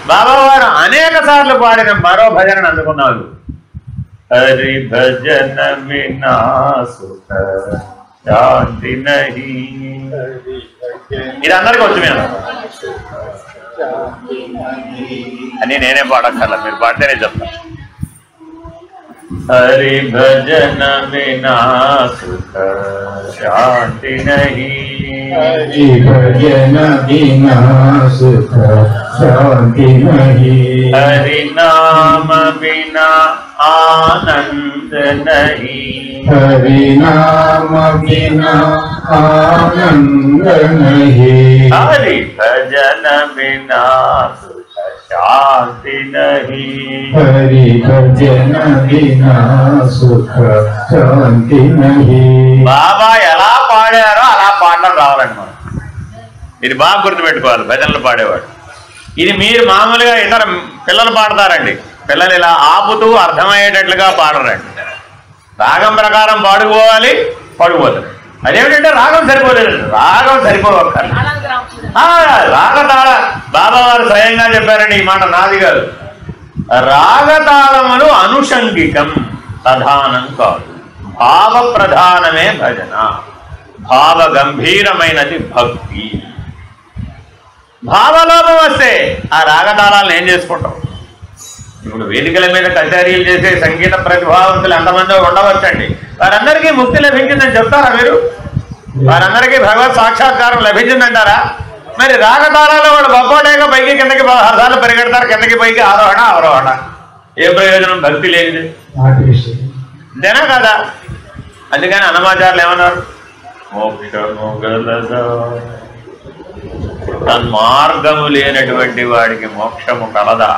బాబావారు అనేక సార్లు పాడిన మరో భజనను అందుకున్నారు. హరి భజన వినా సుఖ శాంతి నహి. ఇది అందరికీ వచ్చు మేము అని నేనే పాడక్కర్లా, మీరు పాడితేనే చెప్తాను. हरि भजन बिना सुख शांति नहीं, हरि भजन बिना सुख शांति नहीं, हरि नाम बिना आनंद नहीं, हरि नाम बिना आनंद नहीं, हरि भजन बिना శాంతి నహి, हरि भजन बिना सुख शांति नहीं. బాబా ఎలా పాడారో అలా పాడడం రావాలండి మనం. ఇది బాగా గుర్తుపెట్టుకోవాలి భజనలు పాడేవాడు. ఇది మీరు మామూలుగా ఇతర పిల్లలు పాడతారండి, పిల్లలు ఇలా ఆపుతూ అర్థమయ్యేటట్లుగా పాడరండి. రాగం ప్రకారం పాడుకోవాలి, పాడుకోవాలి. అదేమిటంటే రాగం సరిపోలేదు, రాగం సరిపోవక్కర్లేదు. రాగతాళ బాబావారు స్వయంగా చెప్పారండి, ఈ మాట నాది కాదు. రాగతాళములు అనుషంగికం, ప్రధానం కాదు. భావ ప్రధానమే భజన, భావ గంభీరమైనది భక్తి. భావలోపం వస్తే ఆ రాగతాళాలను ఏం చేసుకుంటాం? ఇప్పుడు వేదికల మీద కచేరీలు చేసే సంగీత ప్రతిభావంతులు ఎంతమందో ఉండవచ్చండి, వారందరికీ ముక్తి లభించిందని చెప్తారా మీరు? వారందరికీ భగవత్ సాక్షాత్కారం లభించిందంటారా? మరి రాగతాళాల్లో వాళ్ళు బొబ్బోటేగా పైకి కిందకి 16 సార్లు పరిగెడతారు, కిందకి పైకి ఆరోహణ అవరోహణ. ఏ ప్రయోజనం? భక్తి లేనిది అంతేనా కదా? అందుకని అన్నమాచార్యులు ఏమన్నారు? మోక్షము గలదా, తన్మార్గము లేనటువంటి వాడికి మోక్షము కలదా?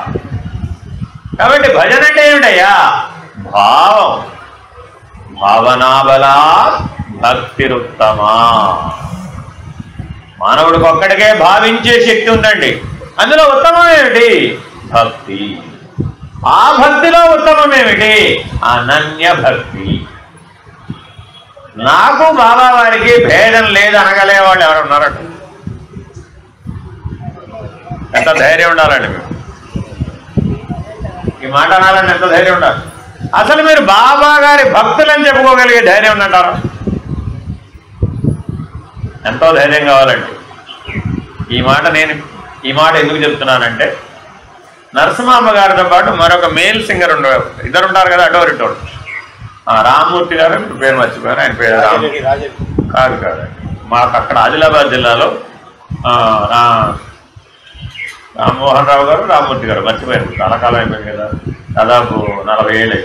కాబట్టి భజన అంటే ఏమిటయ్యా? భావం. భావనాబలా భక్తిరుత్తమా. మానవుడికి ఒక్కడికే భావించే శక్తి ఉందండి, అందులో ఉత్తమం ఏమిటి? భక్తి. ఆ భక్తిలో ఉత్తమం ఏమిటి? అనన్య భక్తి. నాకు బాబా వారికి భేదం లేదు అనగలే వాళ్ళు ఎవరు ఉన్నారట? ఎంత ధైర్యం ఉండాలండి మీరు ఈ మాట అనాలంటే, ఎంత ధైర్యం ఉండాలి? అసలు మీరు బాబా గారి భక్తులని చెప్పుకోగలిగే ధైర్యం ఉందంటారా? ఎంతో ధైర్యం కావాలండి. ఈ మాట ఎందుకు చెప్తున్నానంటే, నరసింహమ్మ గారితో పాటు మరొక మేల్ సింగర్ ఇద్దరు ఉంటారు కదా, అటోరు ఇటోరు. రామ్మూర్తి గారు, పేరు మర్చిపోయారు, ఆయన పేరు కాదు మాకు అక్కడ ఆదిలాబాద్ జిల్లాలో రామ్మోహన్ రావు గారు, రామ్మూర్తి గారు మర్చిపోయారు, చాలా కాలం అయిపోయింది కదా, దాదాపు 40 ఏళ్ళు.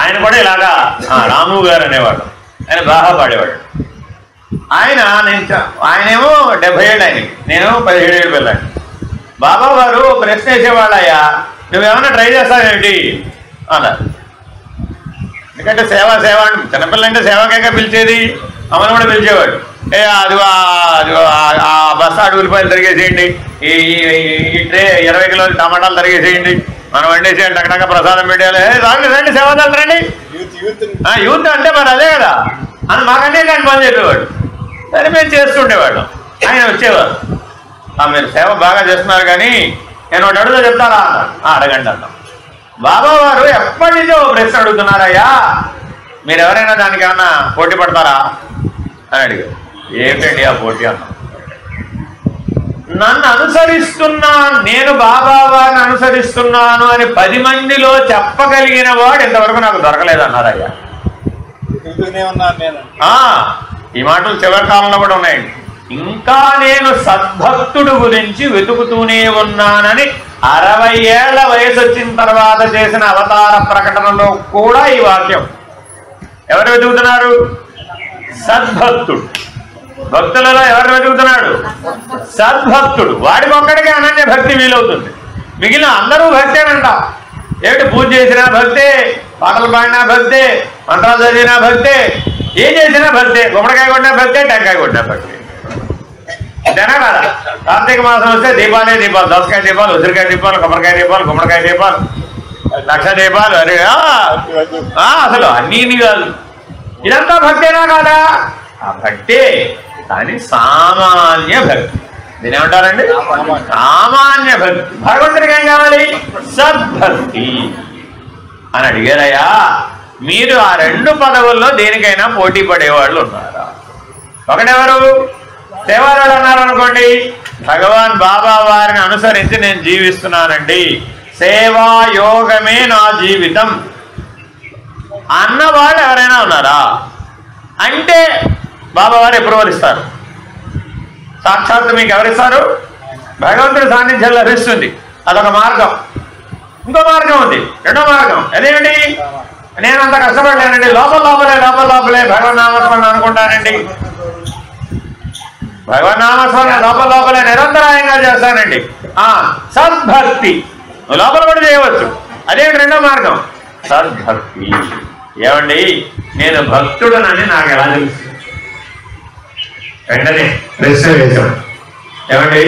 ఆయన కూడా ఇలాగా రాము గారు అనేవాడు, ఆయన బాగా పాడేవాడు. ఆయనేమో 70 ఏళ్ళు ఆయనకి, నేను 17 ఏళ్ళు వెళ్ళాను. బాబా గారు ప్రశ్న వేసేవాళ్ళయ్యా, నువ్వేమన్నా ట్రై చేస్తావేమిటి అన్నారు. ఎందుకంటే సేవ అని చిన్నపిల్లంటే సేవకేగా పిలిచేది, అమ్మను కూడా పిలిచేవాడు. అది ఆ బస్తా అడుగులపాయలు తరిగేసేయండి, ఈ ట్రే 20 కిలోలు టమాటాలు తరిగేసేయండి, మనం వండేసేయండి, టక్కడక్క ప్రసాదం పెట్టేయాలి, రండి సేవదాలు రండి. యూత్ అంటే మరి అదే కదా అని మాకంటే కానీ పని చెప్పేవాడు. సరే మేము చేస్తుండేవాడు. ఆయన వచ్చేవారు, మీరు సేవ బాగా చేస్తున్నారు కానీ నేను ఒకటి అడుగుతా చెప్తారా అన్నారు. అడగండి అన్నాం. బాబా వారు ఎప్పటి నుంచో ప్రశ్న అడుగుతున్నారయ్యా, మీరు ఎవరైనా దానికి ఏమన్నా పోటీ పడతారా అని అడిగారు. ఏమిటండి ఆ పోటీ అన్నా? నన్ను అనుసరిస్తున్నా, నేను బాబా వారిని అనుసరిస్తున్నాను అని 10 మందిలో చెప్పగలిగిన వాడు ఇంతవరకు నాకు దొరకలేదన్నారయ్యా. ఈ మాటలు చివరి కాలంలో కూడా ఉన్నాయండి. ఇంకా నేను సద్భక్తుడు గురించి వెతుకుతూనే ఉన్నానని 60 ఏళ్ల వయసు వచ్చిన తర్వాత చేసిన అవతార ప్రకటనలో కూడా ఈ వాక్యం. ఎవరు వెతుకుతున్నారు? సద్భక్తుడు. భక్తులలో ఎవరు వెతుకుతున్నాడు? సద్భక్తుడు. వాడికి ఒక్కడికే అనన్య భక్తి వీలవుతుంది, మిగిలిన అందరూ భక్తేనంట. ఏమిటి? పూజ చేసినా భక్తే, పాటలు పాడినా భక్తే, మంత్రాలు చదివినా భక్తే, ఏం చేసినా భక్తే. గుమ్మడికాయ కొట్టినా భక్తే, టెంకాయ కొట్టినా భక్తే. అంతేనా కదా? కార్తీక మాసం వస్తే దీపాలే దీపాలు, దోసకాయ దీపాలు, ఉసిరికాయ దీపాలు, కొబ్బరికాయ దీపాలు, గుమ్మడికాయ దీపాలు, 1,00,000 దీపాలు. అరే అసలు అన్నీ కాదు, ఇదంతా భక్తేనా కాదా? ఆ భక్తే, కానీ సామాన్య భక్తి. దీని ఏమంటారండి? సామాన్య భక్తి. భగవంతుడికి ఏం కావాలి? సద్భక్తి అని అడిగారయ్యా. మీరు ఆ 2 పదవుల్లో దేనికైనా పోటీ పడేవాళ్ళు ఉన్నారా? ఒకటెవరు? సేవాదాలు అన్నారనుకోండి, భగవాన్ బాబా వారిని అనుసరించి నేను జీవిస్తున్నానండి, సేవాయోగమే నా జీవితం అన్నవాళ్ళు ఎవరైనా ఉన్నారా? అంటే బాబా వారు అప్రూవల్ ఇస్తారు. సాక్షాత్తు మీకు ఎవరిస్తారు? భగవంతుడి సాన్నిధ్యం లభిస్తుంది. అదొక మార్గం. ఇంకో మార్గం ఉంది, రెండో మార్గం. అదేమిటి? నేను అంత కష్టపడలేనండి, లోపలే భగవన్ నామస్మరణ అనుకుంటానండి, భగవన్ నామస్మరణ లోపలే నిరంతరాయంగా చేస్తానండి. సద్భక్తి లోపల కూడా చేయవచ్చు. అదేమిటి రెండో మార్గం? సద్భక్తి. ఏమండి, నేను భక్తుడనని నాకు ఎలా తెలుసు? వెంటనే ప్రశ్న వేశాం. ఏమండి,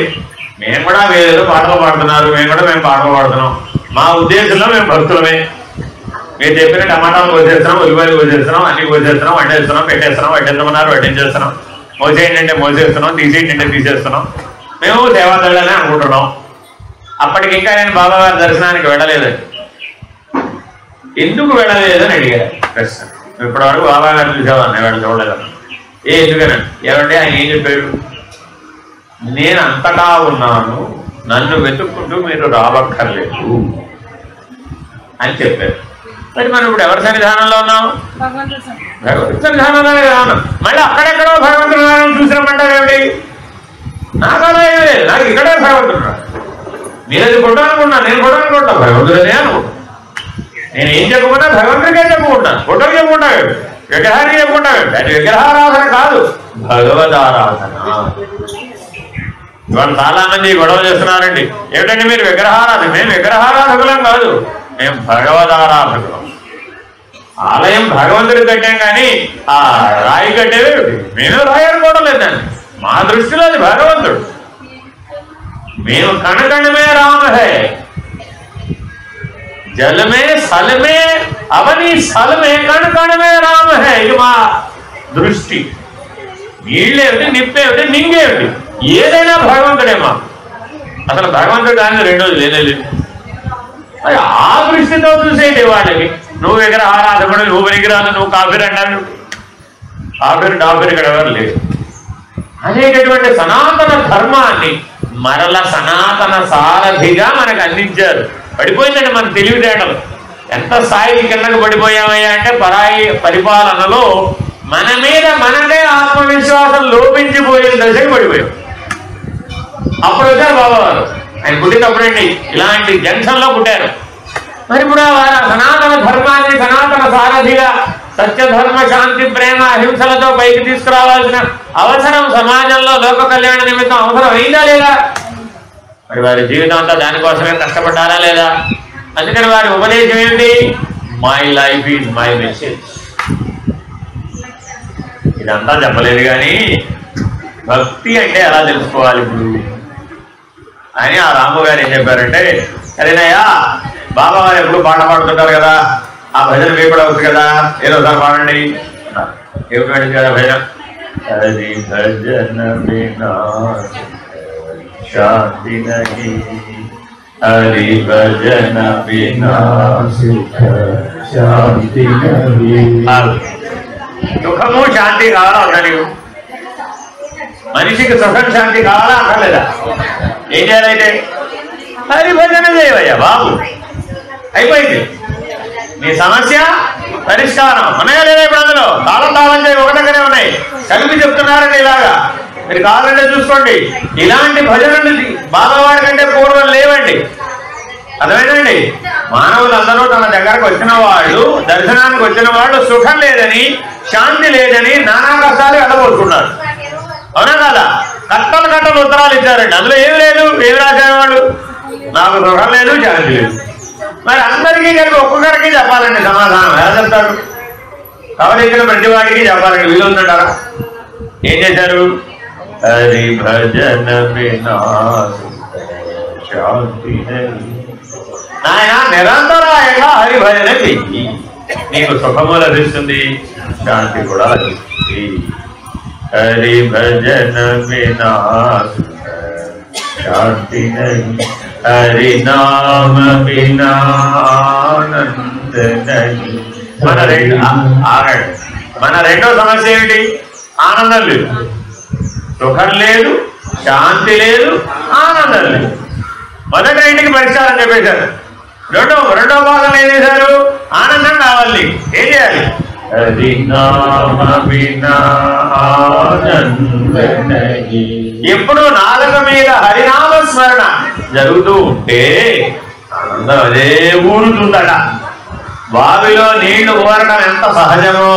మేము కూడా వేరేదో పాటలు పాడుతున్నారు, మేము పాటలు పాడుతున్నాం, మా ఉద్దేశంలో మేము భక్తులమే. మీరు చెప్పిన టమాటాలు కోసేస్తున్నాం, ఉల్లిపాయలు కోసేస్తున్నాం, అన్ని కోసేస్తున్నాం, వండేస్తున్నాం, పెట్టేస్తున్నాం, వడ్డించమన్నారు వడ్డించేస్తున్నాం, మోసేయండి అంటే మోసేస్తున్నాం, తీసేయండి అంటే తీసేస్తున్నాం, మేము సేవాదళ్ళనే అనుకుంటున్నాం. అప్పటికి ఇంకా నేను బాబా వారి దర్శనానికి వెళ్ళలేదండి. ఎందుకు వెళ్ళలేదని అడిగారు ప్రశ్న. ఇప్పటివరకు బాబా గారు చూసేవాడిని, వాళ్ళు చూడలేదన్న. ఎందుకనండి? ఏమంటే ఆయన ఏం చెప్పాడు? నేను అంతటా ఉన్నాను, నన్ను వెతుక్కుంటూ మీరు రావక్కర్లేదు అని చెప్పారు. మరి మనం ఇప్పుడు ఎవరి సన్నిధానంలో ఉన్నాం? భగవంతుడి సన్నిధానంలోనే ఉన్నాం. మళ్ళీ అక్కడెక్కడో భగవంతుడు చూసినామంటారు ఏమిటి? నాకు అలా ఏం లేదు, నాకు ఇక్కడే భగవంతుడు. మీరు అది కొట్టాలనుకుంటున్నా, నేను కొట్టాలనుకుంటా, భగవంతుడనే అనుకుంటా. నేను ఏం చెప్పుకున్నా భగవంతుడికే చెప్పుకుంటాను, ఫోటోకి చెప్పుకుంటాడు, విగ్రహానికి చెప్పుకుంటాడు. అది విగ్రహారాధన కాదు, భగవదారాధన. ఇవాళ చాలా మంది గొడవ చేస్తున్నారండి. ఏమిటంటే మీరు విగ్రహారాధన? మేము విగ్రహారాధకులం కాదు, మేము భగవదారాధకులం. ఆలయం భగవంతుడికి కట్టాం కానీ ఆ రాయి కట్టేవి మేము రాయి అనుకోవడం లేదండి. మా దృష్టిలో అది భగవంతుడు. మేము కణకణమే రామ హై, జలమే సలమే అవని సలమే కణకణమే రామ హై. ఇది మా దృష్టి. నీళ్ళేమిటి, నిప్పేమిటి, నింగేమిటి, ఏదైనా భగవంతుడే మాకు. అసలు భగవంతుడు కానీ రెండోది లేనేది. అది ఆ దృష్టితో చూసేది వాళ్ళకి. నువ్వు విగ్రహారాధకుడు, నువ్వు విగ్రహాలు, నువ్వు కాఫీర్ అన్నాడు. కాఫీర్ ఇక్కడ ఎవరు లేదు అనేటటువంటి సనాతన ధర్మాన్ని మరల సనాతన సారథిగా మనకు అందించారు. పడిపోయిందండి మన తెలివితేటలు. ఎంత స్థాయికి కిందకు పడిపోయామయ్యా అంటే పరాయి పరిపాలనలో మన మీద మనకే ఆత్మవిశ్వాసం లోపించిపోయిన దశకు పడిపోయాం. అప్పుడు వచ్చారు బాబావారు. ఆయన పుట్టినప్పుడండి ఇలాంటి జంక్షన్లో పుట్టారు. మరి ఇప్పుడు వారు సనాతన ధర్మాన్ని సనాతన సారథిగా సత్యధర్మ శాంతి ప్రేమ అహింసలతో పైకి తీసుకురావాల్సిన అవసరం సమాజంలో లోక కళ్యాణ నిమిత్తం అవసరం అయిందా లేదా? మరి వారి జీవితం అంతా దానికోసమే కష్టపడ్డారా లేదా? అందుకని వారి ఉపదేశం ఏంటి? My life is my message. ఇదంతా చెప్పలేదు కానీ భక్తి అంటే ఎలా తెలుసుకోవాలి ఇప్పుడు అని ఆ రాము గారు ఏం చెప్పారంటే, సరేనయ్యా బాబా వారు ఎప్పుడు పాట పాడుతుంటారు కదా, ఆ భజన మీకు కూడా వచ్చు కదా, ఏదో ఒకసారి పాడండి. ఏమిటి కదా భజన? హరి భజన బినా శాంతి నహి, హరి భజన బినా శాంతి నహి. సుఖము శాంతి కావాలా వద్దా? నీకు మనిషికి సుఖం శాంతి కావాలా అక్కర్లేదా? ఏం చేయాలైతే? హరి భజన చేయవయ్యా బాబు, అయిపోయింది నీ సమస్య పరిష్కారం. ఉన్నాయా లేదా? ఇప్పుడు అందులో తాళం చేయి ఒక దగ్గరే ఉన్నాయి, కలిపి చెప్తున్నారండి. ఇలాగా మీరు కావాలంటే చూసుకోండి. ఇలాంటి భజనలు బాబావారి కంటే పూర్వం లేవండి. అర్థమైందండి? మానవులందరూ తన దగ్గరకు వచ్చిన వాళ్ళు, దర్శనానికి వచ్చిన వాళ్ళు సుఖం లేదని, శాంతి లేదని నానా కష్టాలు వెళ్ళబోతున్నారు. అవునా కదా? కట్టలు ఉత్తరాలు ఇచ్చారండి. అందులో ఏమి లేదు. ఏమి రాసేవాళ్ళు? నాకు సుఖం లేదు, శాంతి లేదు. మరి అందరికీ కలిపి ఒక్కొక్కరికి చెప్పాలండి సమాధానం. ఎలా చెప్తారు? కాబట్టి ఇక్కడ ప్రతి వాడికి చెప్పాలండి. వీలుందంటారా? ఏం చేశారు? హరి భజన బినా శాంతి నాయన నిరంతరాయంగా హరి భజన చెయ్యి, నీకు సుఖము లభిస్తుంది, శాంతి కూడా లభిస్తుంది. హరి భజన బినా शांति नहीं, हरि नाम बिना आनंद नहीं। మన రెండో సమస్య ఏమిటి? ఆనందం లేదు, సుఖం లేదు, శాంతి లేదు, ఆనందం లేదు. మొదటి ఇంటికి పరిష్కారం చెప్పేశారు. రెండో భాగం ఏం చేశారు? ఆనందం కావాలి. ఏం చేయాలి? హరి నామ బినా ఆనంద నహీ. ఎప్పుడు నాలుక మీద హరినామ స్మరణ జరుగుతూ ఉంటే ఆనందం అదే ఊరుతుందట. బావిలో నీళ్లు ఊరడం ఎంత సహజమో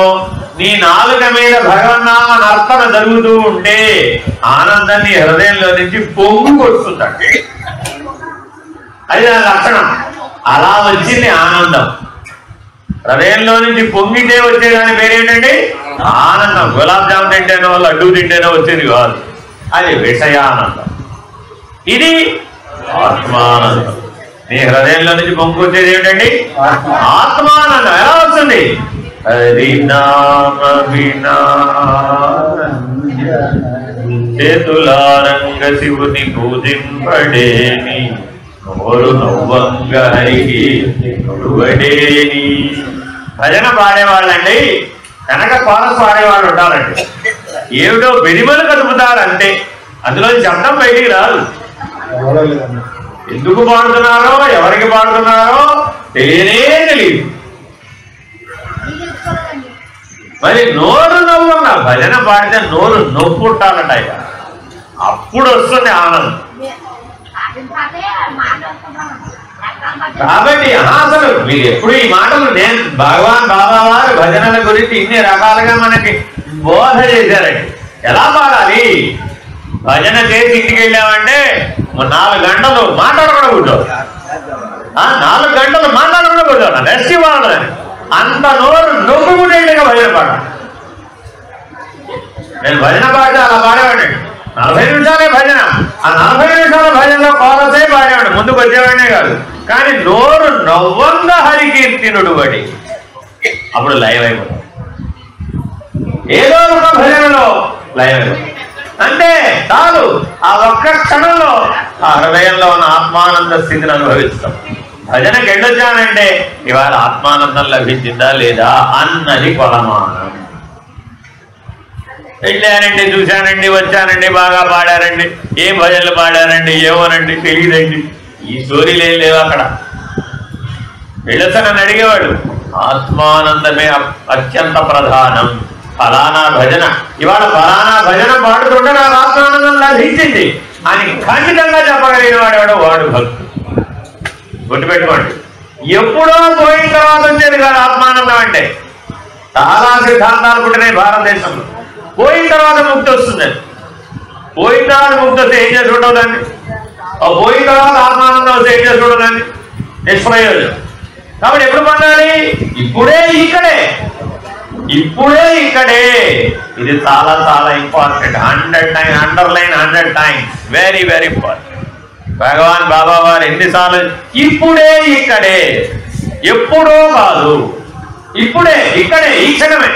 నీ నాలుక మీద భగవన్నామ నర్తన జరుగుతూ ఉంటే ఆనందం నీ హృదయంలో నుంచి పొంగు కొడుతుందండి. అది దాని లక్షణం. అలా వచ్చింది ఆనందం. హృదయంలో నుంచి పొంగితే వచ్చేదాని పేరేంటండి? ఆనందం. గులాబ్ జామ్ తింటేనో లడ్డూ తింటేనో వచ్చేది కాదు, అది విషయానందం. ఇది ఆత్మానందం. నీ హృదయంలో నుంచి పొంగుకొచ్చేది ఏమిటండి? ఆత్మానందం. ఎలా వస్తుంది? హరినామ బినా చేతులారంగ శివుని పూజింపడేని, నోరు నవ్వంగ హరికి నొడువడేని. భజన పాడేవాళ్ళండి కనుక కోరస్ పాడేవాళ్ళు ఉండాలండి. ఏమిటో బెరిమలు కదుపుతారంటే అందులో శబ్దం బయటికి రాదు. ఎందుకు పాడుతున్నారో ఎవరికి పాడుతున్నారో తెలియదు. మరి నోరు నవ్వున్న భజన పాడితే నోరు నొప్పి ఉంటానట. అప్పుడు వస్తుంది ఆనందం. కాబట్టి అసలు మీరు ఎప్పుడు ఈ మాటలు నేను భగవాన్ బాబా వారు భజనల గురించి ఇన్ని రకాలుగా మనకి బోధ చేశారండి. ఎలా పాడాలి? భజన చేసి ఇంటికి వెళ్ళామంటే 4 గంటలు మాట్లాడకుండా కూర్చోవాలి. 4 గంటలు మాట్లాడకుండా కూర్చోవాలి. రెస్ట్ ఇవ్వాలి. అంత నోరు నొప్పుకుంటేగా భజన పాడాలి. నేను భజన పాడితే అలా పాడేవాడిని. 40 నిమిషాలే భజన. ఆ 40 నిమిషాల భజనలో కోరసే పాడేవాడు, ముందుకు వచ్చేవాడినే కాదు. కానీ నోరు నవ్వంగా హరికీర్తినుడు బడి అప్పుడు లైవ్ అయిపోతాం. ఏదో ఒక భజనలో లైవ్ అయిపోతాం. అంటే చాలు, ఆ ఒక్క క్షణంలో ఆ హృదయంలో ఉన్న ఆత్మానంద స్థితిని అనుభవిస్తాం. భజనకి వెళ్ళొచ్చానంటే ఇవాళ ఆత్మానందం లభించిందా లేదా అన్నది కొలమానం. వెళ్ళానండి, చూశానండి, వచ్చానండి, బాగా పాడారండి, ఏం భజనలు పాడారండి, ఏమోనండి తెలియదండి, ఈ స్టోరీలు ఏం లేవు అక్కడ. వెళ్ళొచ్చా నన్ను అడిగేవాడు. ఆత్మానందమే అత్యంత ప్రధానం. ఫలానా భజన ఇవాళ ఫలానా భజన పాడుతుంటే నాకు ఆత్మానందం లభించింది అని ఖచ్చితంగా చెప్పగలిగిన వాడేవాడు వాడు భక్తుడు. గుర్తుపెట్టుకోండి. ఎప్పుడో పోయిన తర్వాత వచ్చేది కాదు ఆత్మానందం అంటే. చాలా సిద్ధాంతాలు పుట్టినాయి భారతదేశంలో. పోయిన తర్వాత ముక్తి వస్తుంది. పోయిన తర్వాత ముక్తి వస్తే ఏం చేసి ఉండవుదండి? పోయిన తర్వాత ఆత్మానందం వస్తే ఏం చేసి ఉండదండి? నిష్ప్రయోజనం. కాబట్టి ఎప్పుడు పొందాలి? ఇప్పుడే ఇక్కడే, ఇప్పుడే ఇక్కడే. ఇది చాలా చాలా important. 100 times underline, 100 times. Very very important. Bhagavan Baba వారు ఎన్నిసార్లు ఇప్పుడే ఇక్కడే, ఎప్పుడో కాదు, ఇప్పుడే ఇక్కడే, ఈ క్షణమే.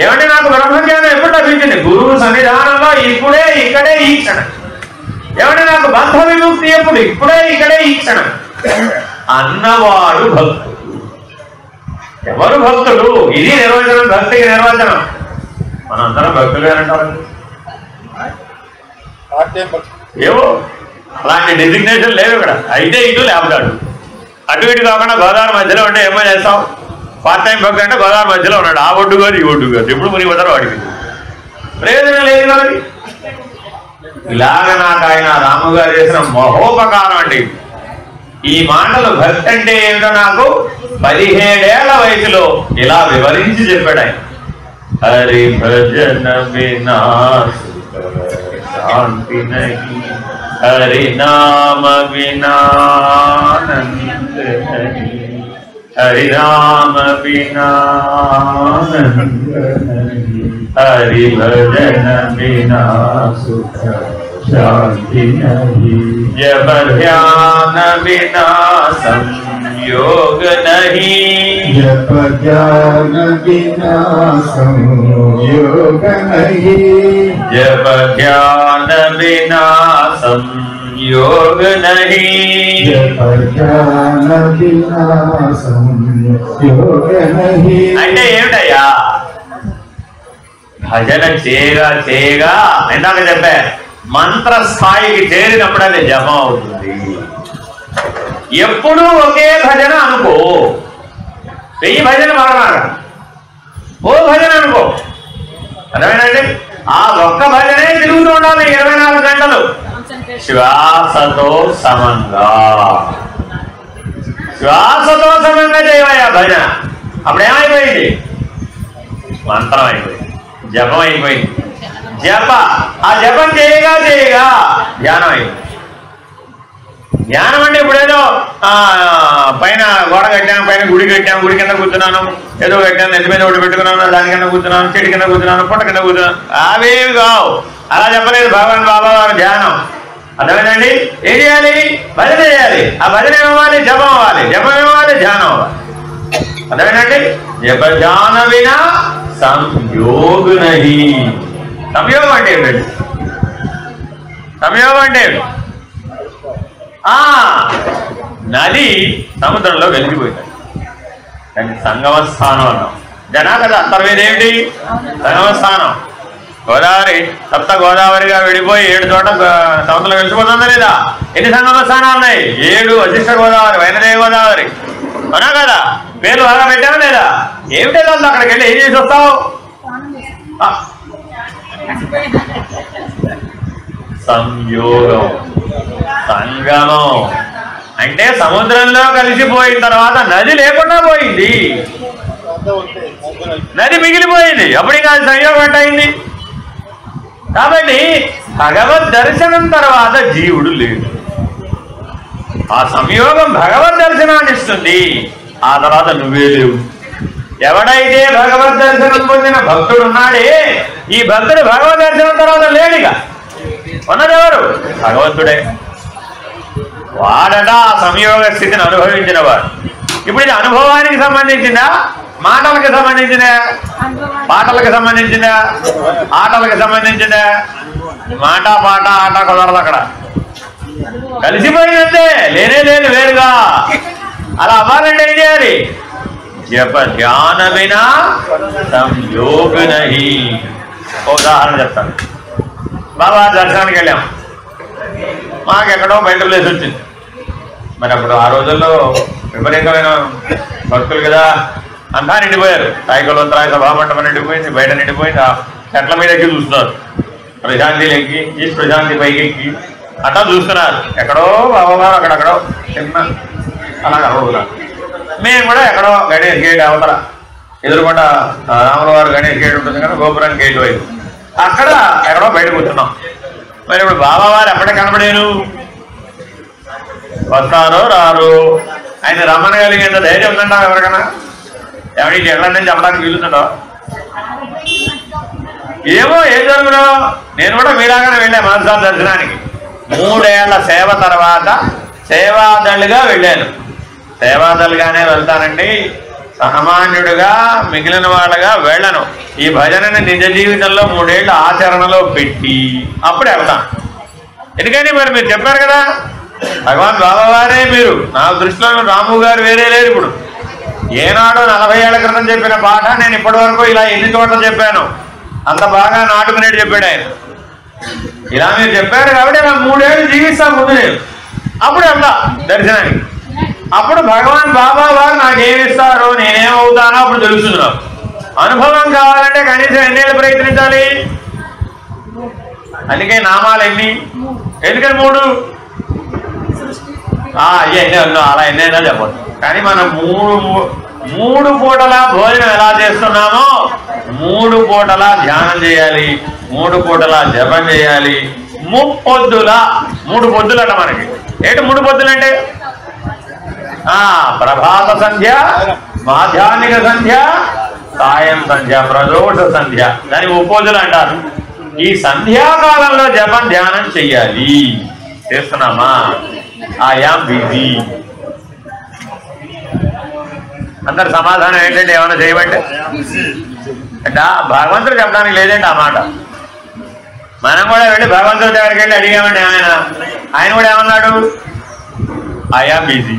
ఏమంటే నాకు బ్రహ్మజ్ఞానం ఎప్పుడు లభించింది? గురువు సన్నిధానంలో ఇప్పుడే ఇక్కడే ఈ క్షణం. ఏమంటే నాకు బంధ విముక్తి ఎప్పుడు? ఇప్పుడే ఇక్కడే ఈ క్షణం అన్నవాడు భక్తుడు. ఎవరు భక్తుడు? ఇది నిర్వచనం, భక్తికి నిర్వచనం. మనందరం భక్తులు అంటారు. ఏవో అలాంటి డెసిగ్నేషన్ లేవు ఇక్కడ. అయితే ఇటు లేపుతాడు, అటు ఇటు కాకుండా గోదావరి మధ్యలో ఉంటే ఏమో చేస్తాం? పార్ట్ టైం భక్తుడు అంటే గోదావరి మధ్యలో ఉన్నాడు. ఆ ఒడ్డు కాదు ఈ ఒడ్డు కాదు, ఎప్పుడు మునిగిపోతారో వాడికి ప్రయోజనం లేదు కదండి. ఇలాగ నాకు ఆయన రాము గారు చేసిన మహోపకారం అండి. ఈ మాటలు భక్తి అంటే ఏమిటో నాకు 17 ఏళ్ల వయసులో ఇలా వివరించి చెప్పాడు ఆయన. హరి భజన బినా శాంతి నహీ, హరి నామ బినా ఆనంద నహీ, హరి రామ బినా ఆనంద నహీ, హరి భజన బినా సుఖ शांति नहीं, जब ध्यान बिना संयम योग नहीं, जप ज्ञान बिना संयोग नहीं, जप ज्ञान बिना संयोग नहीं, जप ज्ञान बिना संयोग नहीं. అంటే ఏమిటయ్యా? భజన చేయగా చేయగా ఇందాక చెప్పా మంత్ర స్థాయికి చేరినప్పుడు అది జపం అవుతుంది. ఎప్పుడూ ఒకే భజన అనుకో, 1000 భజన బాగా ఓ భజన అనుకో, అర్థమేనండి? ఆ ఒక్క భజనే తిరుగుతూ ఉండాలి 24 గంటలు శ్వాసతో సమంగా. శ్వాసతో సమంగా చేయవయ్యా భజన. అప్పుడు ఏమైపోయింది? మంత్రం అయిపోయింది, జపం అయిపోయింది. ఆ జపం చేయగా చేయగా ధ్యానం అయిపోయింది. ధ్యానం అంటే ఇప్పుడేదో పైన గోడ కట్టాను, పైన గుడి కట్టాను, గుడి కింద కూర్చున్నాను, ఏదో కట్టాను, నెత్తి మీద ఒకటి పెట్టుకున్నాను, దాని కింద కూర్చున్నాను, చెట్టు కింద కూర్చున్నాను, పుట్ట కింద కూర్చున్నాను, అవేవి కావు. అలా చెప్పలేదు భగవాన్ బాబా వారు ధ్యానం. అర్థమైందండి? ఏం చేయాలి? భజన చేయాలి. ఆ భజన ఏమవ్వాలి? జపం అవ్వాలి. జపం ఏమవ్వాలి? ధ్యానం అవ్వాలి. అర్థమైందండి? జప ధ్యాన వినా సంయోగ నహి. సంయోగం అంటే ఏమిటండి? సంయోగం అంటే నది సముద్రంలో వెలిగిపోయింది, దాన్ని సంగమ స్థానం అన్నాం. జనా కదా అంతర్వేది ఏమిటి? సంగమ స్థానం. గోదావరి సప్త గోదావరిగా విడిపోయి 7 చోట సముద్రంలో కలిసిపోతుందా లేదా? ఎన్ని సంగమ స్థానాలు ఉన్నాయి? 7. వశిష్ఠ గోదావరి, వైనదేవి గోదావరి, అవునా కదా? పేర్లు బాగా పెట్టావా లేదా? ఏమిటే వాళ్ళు అక్కడికి వెళ్ళి ఏం చేసి వస్తావు? సంయోగం, సంగమం అంటే సముద్రంలో కలిసిపోయిన తర్వాత నది లేకుండా పోయింది, నది మిగిలిపోయింది. అప్పుడు ఇంకా సంయోగం అంటే అయింది. కాబట్టి భగవద్ దర్శనం తర్వాత జీవుడు లేడు. ఆ సంయోగం భగవద్ దర్శనాన్ని ఇస్తుంది. ఆ తర్వాత నువ్వే లేవు. ఎవడైతే భగవద్ దర్శనం పొందిన భక్తుడు ఉన్నాడే, ఈ భక్తుడు భగవద్ దర్శనం తర్వాత లేడిగా. ఉన్నదెవరు? భగవంతుడే. వాడట ఆ సంయోగ స్థితిని అనుభవించిన వాడు. ఇప్పుడు ఇది అనుభవానికి సంబంధించిందా, మాటలకు సంబంధించిందా, పాటలకు సంబంధించిందా, ఆటలకు సంబంధించిందా? మాట పాట ఆట కుదరదు, అక్కడ కలిసిపోయినంతే, లేనే లేదు వేరుగా. అలా అవ్వాలంటే ఏం చేయాలి? జప ధ్యాన వినా సంయోగ నహి. ఉదాహరణ చెప్తాను. బాబా దర్శనానికి వెళ్ళాం, మాకెక్కడో బయట ప్లేస్ వచ్చింది. మరి అప్పుడు ఆ రోజుల్లో విపరీతమైన భక్తులు కదా, అంతా నిండిపోయారు. సాయికులంతరాయ సభామండపం నిండిపోయింది, బయట నిండిపోయింది. ఆ చెట్ల మీద ఎక్కి చూస్తున్నారు, ప్రశాంతిలు ఎక్కి, ఈ ప్రశాంతి పైకి ఎక్కి అట్లా చూస్తున్నారు. ఎక్కడో బాబాగారు అక్కడెక్కడో చిన్న అలా కనబడుతున్నారు. మేము కూడా ఎక్కడో గణేష్ గేట్ అవతల ఎదురుకుండా రాముల వారు గణేష్ గేట్ ఉంటుంది కదా, గోపురం గేట్ వైపు అక్కడ ఎక్కడో బయట కూర్చున్నాం. మరి ఇప్పుడు బాబావారు ఎప్పటికి కనబడేను? వస్తారో రారు? ఆయన రమ్మనగలిగేంత ధైర్యం ఉందంటా ఎవరికైనా? ఎవరికి ఎట్లా నుంచి చెప్పడానికి వీలుతుండో ఏమో, ఏం జరుగునో. నేను కూడా మీలాగానే వెళ్ళా మనసారి దర్శనానికి. 3 ఏళ్ల సేవ తర్వాత సేవాదళుగా వెళ్ళాను. సేవాదళుగానే వెళ్తానండి, సామాన్యుడిగా మిగిలిన వాళ్ళగా వెళ్ళను. ఈ భజనని నిజ జీవితంలో 3 ఏళ్ళు ఆచరణలో పెట్టి అప్పుడు వెళ్తాను. ఎందుకని మరి మీరు చెప్పారు కదా, భగవాన్ బాబావారే మీరు. నా దృష్టిలో రాము గారు వేరే లేరు. ఇప్పుడు ఏనాడు 40 ఏళ్ల క్రితం చెప్పిన పాట నేను ఇప్పటి వరకు ఇలా ఎన్ని చోట్ల చెప్పాను, అంత బాగా నాటుకునేది చెప్పాడు ఆయన. ఇలా మీరు చెప్పారు కాబట్టి నాకు 3 ఏళ్ళు జీవిస్తాను ముందు నేను. అప్పుడు వెళ్తా దర్శనానికి. అప్పుడు భగవాన్ బాబా వారు నాకేమిస్తారో, నేనేమవుతానో అప్పుడు తెలుస్తుంది నాకు. అనుభవం కావాలంటే కనీసం ఎన్నేళ్ళు ప్రయత్నించాలి? అందుకే నామాలు ఎన్ని? ఎందుకని 3? ఎన్ని అలా ఎన్నైనా చెప్పదు. కానీ మనం 3 పూటల భోజనం ఎలా చేస్తున్నామో 3 పూటల ధ్యానం చేయాలి, 3 పూటల జపం చేయాలి. 3 పొద్దులట మనకి. ఏంటి 3 పొద్దులంటే? ప్రభాత సంధ్య, మాధ్యాహ్నిక సంధ్య, సాయం సంధ్య, ప్రదోష సంధ్య, దాని ఉపొద్దులు అంటారు. ఈ సంధ్యాకాలంలో జపం ధ్యానం చెయ్యాలి. చేస్తున్నామా? I am busy. అందరు సమాధానం ఏంటంటే ఏమైనా చేయమంటే అంటే భగవంతుడు చెప్పడానికి లేదండి ఆ మాట. మనం కూడా వెళ్ళి భగవంతుడి దగ్గరికి వెళ్ళి అడిగామండి ఆయన కూడా ఏమన్నాడు? ఆయా బిజీ.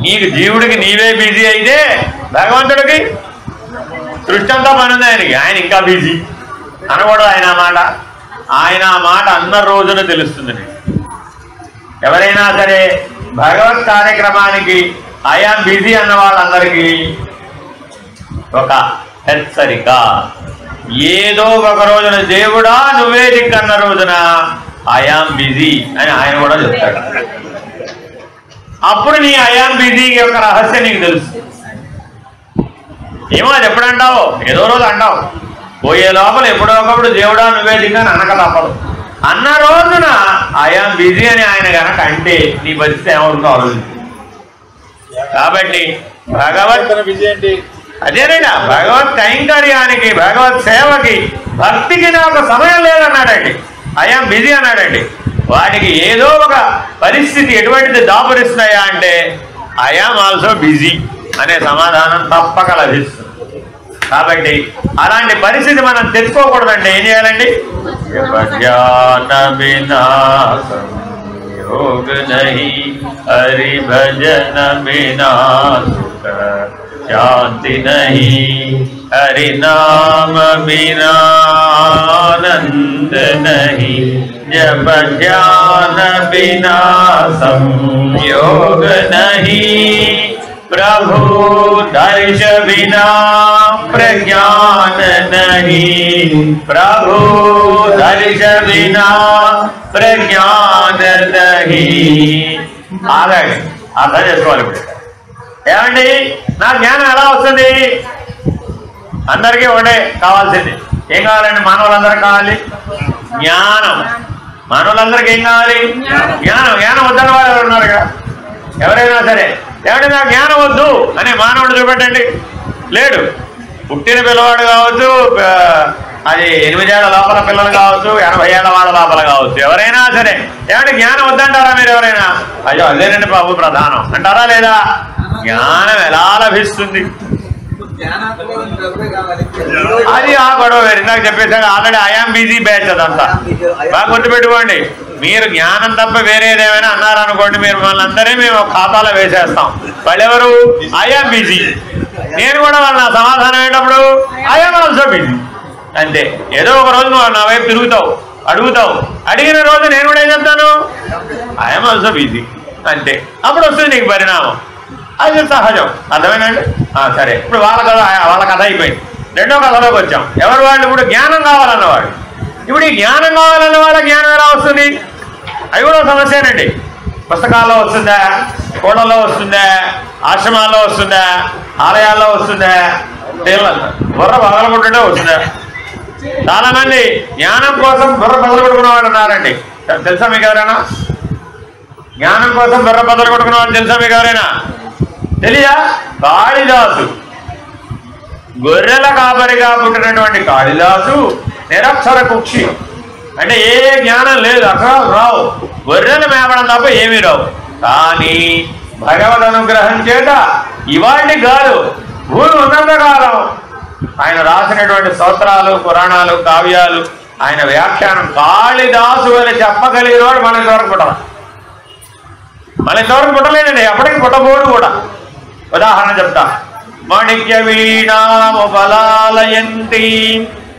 నీకు జీవుడికి నీవే బిజీ అయితే భగవంతుడికి సృష్టి అంతా పని ఉంది ఆయనకి, ఆయన ఇంకా బిజీ అనకూడదు. ఆయన ఆ మాట అన్న రోజున తెలుస్తుంది. ఎవరైనా సరే భగవత్ కార్యక్రమానికి ఆయా బిజీ అన్న వాళ్ళందరికీ ఒక హెచ్చరిక. ఏదో ఒక రోజున దేవుడా నువ్వే దిక్కన్న రోజున ఐఆమ్ బిజీ అని ఆయన కూడా చెప్తాడు. అప్పుడు నీ ఐఆమ్ బిజీ యొక్క రహస్యం నీకు తెలుసు. ఏమో అది ఎప్పుడంటావు? ఏదో రోజు అంటావు. పోయే లోపల ఎప్పుడో ఒకప్పుడు దేవుడా నువ్వే దిక్కని అనక తప్పదు. అన్న రోజున ఐఆమ్ బిజీ అని ఆయన కనుక అంటే నీ పరిస్థితి ఏమవుతుందో ఆలోచించు. కాబట్టి భగవత్ బిజీ ఏంటి? అదేనైనా భగవత్ కైంకర్యానికి, భగవత్ సేవకి, భక్తికి నాకు సమయం లేదన్నాడండి. ఐఆమ్ బిజీ అన్నాడండి. వాటికి ఏదో ఒక పరిస్థితి ఎటువంటిది దాపురిస్తున్నాయా అంటే ఐఆమ్ ఆల్సో బిజీ అనే సమాధానం తప్పక లభిస్తుంది. కాబట్టి అలాంటి పరిస్థితి మనం తెచ్చుకోకూడదండి. ఏం చేయాలండి? योग नहीं हरि भजन बिना सुख शांति नहीं हरि नाम बिना आनंद नहीं जप ध्यान बिना संयोग नहीं प्रभु दर्श बिना प्रज्ञान नहीं प्रभु दर्श बिना ప్రజ్ఞాన నహి. ఆగండి, అర్థం చేసుకోవాలి. ఇప్పుడు ఏమండి నా జ్ఞానం ఎలా వస్తుంది? అందరికీ ఒకటే కావాల్సింది. ఏం కావాలండి? మానవులందరికీ కావాలి జ్ఞానం. మానవులందరికీ ఏం కావాలి? జ్ఞానం. జ్ఞానం వద్దన్న వాళ్ళు ఎవరు ఉన్నారుగా? ఎవరైనా సరే ఏమంటే నాకు జ్ఞానం వద్దు అనే మానవుడు చూపెట్టండి. లేడు. పుట్టిన పిల్లవాడు కావచ్చు, అది 8 ఏళ్ల లోపల పిల్లలు కావచ్చు, 80 ఏళ్ల వాళ్ళ లోపల కావచ్చు, ఎవరైనా సరే ఏమంటే జ్ఞానం వద్దంటారా మీరు? ఎవరైనా అయ్యో అదేనండి బాబు ప్రధానం అంటారా లేదా? జ్ఞానం ఎలా లభిస్తుంది? అది ఆ గొడవ వేరు. నాకు చెప్పేసాడు ఆల్రెడీ ఐఆమ్ బిజీ బ్యాచ్ అదంతా. బాగా గుర్తుపెట్టుకోండి. మీరు జ్ఞానం తప్ప వేరేదేమైనా అన్నారనుకోండి, మీరు మిమ్మల్ని అందరే మేము ఖాతాలో వేసేస్తాం. వాళ్ళెవరు? I am busy. నేను కూడా వాళ్ళ నా సమాధానం ఏంటప్పుడు ఐఆమ్ ఆల్సో బిజీ అంతే. ఏదో ఒక రోజు నువ్వు నా వైపు తిరుగుతావు, అడుగుతావు. అడిగిన రోజు నేను కూడా ఏం చెప్తాను? ఐఎమ్ ఆల్సో బిజీ అంతే. అప్పుడు వస్తుంది నీకు పరిణామం. అది సహజం. అర్థమేనండి? సరే, ఇప్పుడు వాళ్ళ కథ అయిపోయింది. రెండో కథలోకి వచ్చాం. ఎవరు వాళ్ళు? ఇప్పుడు జ్ఞానం కావాలన్నవాడు. ఇప్పుడు ఈ జ్ఞానం కావాలన్న వాళ్ళ జ్ఞానం ఎలా వస్తుంది? అవి కూడా సమస్యేనండి. పుస్తకాల్లో వస్తుందా? కోటల్లో వస్తుందా? ఆశ్రమాల్లో వస్తుందా? ఆలయాల్లో వస్తుందా? బుర్ర పగలగొట్టుంటే వస్తుందా? చాలా మంది జ్ఞానం కోసం బుర్ర పగలగొట్టుకున్న వాళ్ళు ఉన్నారండి. తెలుసా మీకు ఎవరైనా? జ్ఞానం కోసం బుర్ర పగలగొట్టుకున్న వాళ్ళు తెలుసా మీకు ఎవరైనా? తెలియదా? కాళిదాసు, గొర్రెల కాపరిగా పుట్టినటువంటి కాళిదాసు నిరక్షర కుక్షి. అంటే ఏ జ్ఞానం లేదు, అక్షరాలు రావు, గొర్రెలు మేపడం తప్ప ఏమీ రావు. కానీ భగవద్ అనుగ్రహం చేత ఇవాళ కాదు, భూమి ఉన్నంతకాలం ఆయన రాసినటువంటి స్తోత్రాలు, పురాణాలు, కావ్యాలు, ఆయన వ్యాఖ్యానం కాళిదాసు అని చెప్పగలిగిన వాడు మన ఇంతవరకు పుట్టాలి. మన ఇంతవరకు పుట్టలేదండి, ఎప్పటికీ పుట్టబోడు కూడా. ఉదాహరణ చెప్తా. మాణిక్య వీణాముపలాలయంతి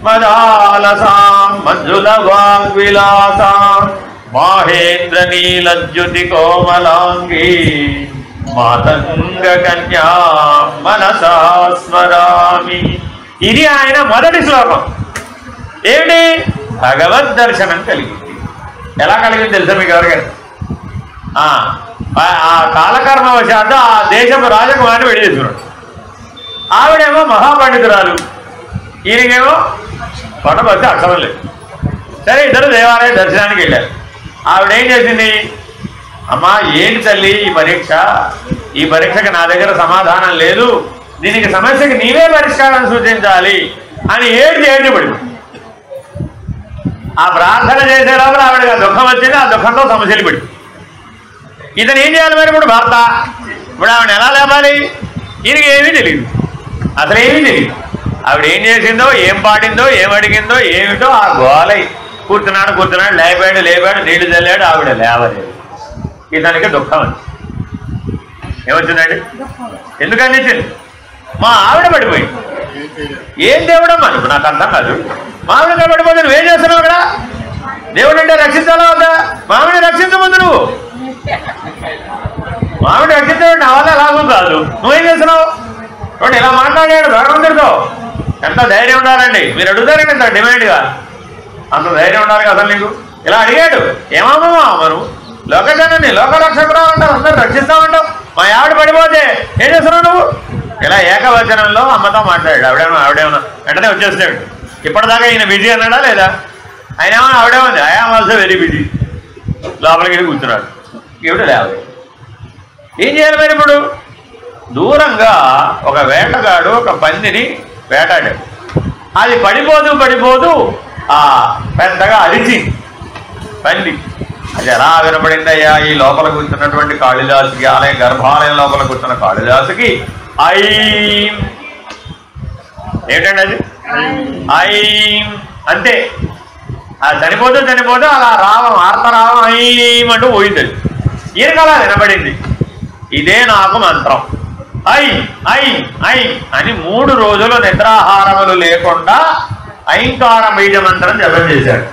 మదాలసాం మంజుల వాగ్విలాసాం మాహేంద్ర నీలజ్యుతి కోమలాంగి మాతంగ కన్యా మనసా స్మరామి. ఇది ఆయన మొదటి శ్లోకం. ఏమిటి? భగవద్ దర్శనం కలిగింది. ఎలా కలిగింది తెలుసా మీకు ఎవరికైనా? ఆ కాలకర్మ వశాత్తు ఆ దేశపు రాజకుమారిని విడిచేసుకున్నాడు. ఆవిడేమో మహాపండితురాలు, ఈయనకేమో కొండపచ్చి అక్షరం లేదు. సరే, ఇద్దరు దేవాలయ దర్శనానికి వెళ్ళారు. ఆవిడేం చేసింది? అమ్మా ఏంటి తల్లి ఈ పరీక్ష? ఈ పరీక్షకి నా దగ్గర సమాధానం లేదు, దీనికి సమస్యకి నీవే పరిష్కారం సూచించాలి అని ఏడ్చి పడింది. ఆ ప్రార్థన చేసే లోపల ఆవిడకి దుఃఖం వచ్చింది. ఆ దుఃఖంతో సమస్యలు పడింది. ఇతను ఏం చేయాలి మరి? ఇప్పుడు భర్త ఇప్పుడు ఆవిడ ఎలా లేపాలి? ఈయనకి ఏమీ తెలియదు, అసలు ఏమీ తెలియదు. ఆవిడ ఏం చేసిందో, ఏం పాడిందో, ఏం అడిగిందో ఏమిటో ఆ గోలై కూర్చున్నాడు, లేపాడు, నీళ్లు చల్లాడు, ఆవిడ లేవలేదు. ఇతనికి దుఃఖం అని ఏమొచ్చిందండి? ఎందుకని వచ్చింది? మా ఆవిడ పడిపోయింది. ఏం దేవుడమ్మా నువ్వు? నాకు అర్థం కాదు. మావిడ పడిపోతే నువ్వేం చేస్తున్నావు అక్కడ? దేవుడు అంటే రక్షించాలా వద్దా? మావిడ రక్షించబోద్దు. నువ్వు మావిడ రక్షించడం నా వల్ల లాభం కాదు. నువ్వేం చేస్తున్నావు? చూడండి, ఇలా మాట్లాడాడు భగవంతుడితో. ఎంత ధైర్యం ఉండాలండి. మీరు అడుగుతారండి ఇంత డిమాండ్గా, అంత ధైర్యం ఉండాలి అసలు నీకు. ఇలా అడిగాడు. ఏమమ్మా మనం లోకజనాన్ని లోకరక్షకురావు అంటావు, అందరూ రక్షిస్తామంటావు, మా ఆవిడ పడిపోతే ఏం చేస్తున్నావు నువ్వు? ఇలా ఏకవచనంలో అమ్మతో మాట్లాడాడు. ఆవిడేమన్నా వెంటనే వచ్చేస్తాడు. ఇప్పటిదాకా ఈయన బిజీ అన్నాడా లేదా? ఆయన ఏమన్నా ఆవిడేమంది, ఐఆమ్ ఆల్సో వెరీ బిజీ. లోపలికి వెళ్ళి కూర్చున్నాడు. ఈవిడ లేవదు. ఏం చేయాలి మరి ఇప్పుడు? దూరంగా ఒక వేటగాడు ఒక పందిని వేటాడాడు. అది పడిపోతూ పెద్దగా అరిచింది పంది. అది ఎలా వినపడిందయ్యా? ఈ లోపల కూర్చున్నటువంటి కాళిదాసుకి, ఆలయం గర్భాలయం లోపల కూర్చున్న కాళిదాసుకి ఐం, ఏమిటండి అది? ఐం అంతే. అది చనిపోతూ అలా రావం, ఆర్తరావం ఐం అంటూ పోయింది. ఈయనకు అలా వినపడింది. ఇదే నాకు మంత్రం, ఐ ఐ ఐ అని 3 రోజులు నిద్రాహారములు లేకుండా ఐంకార బీజ మంత్రం జపం చేశాడు.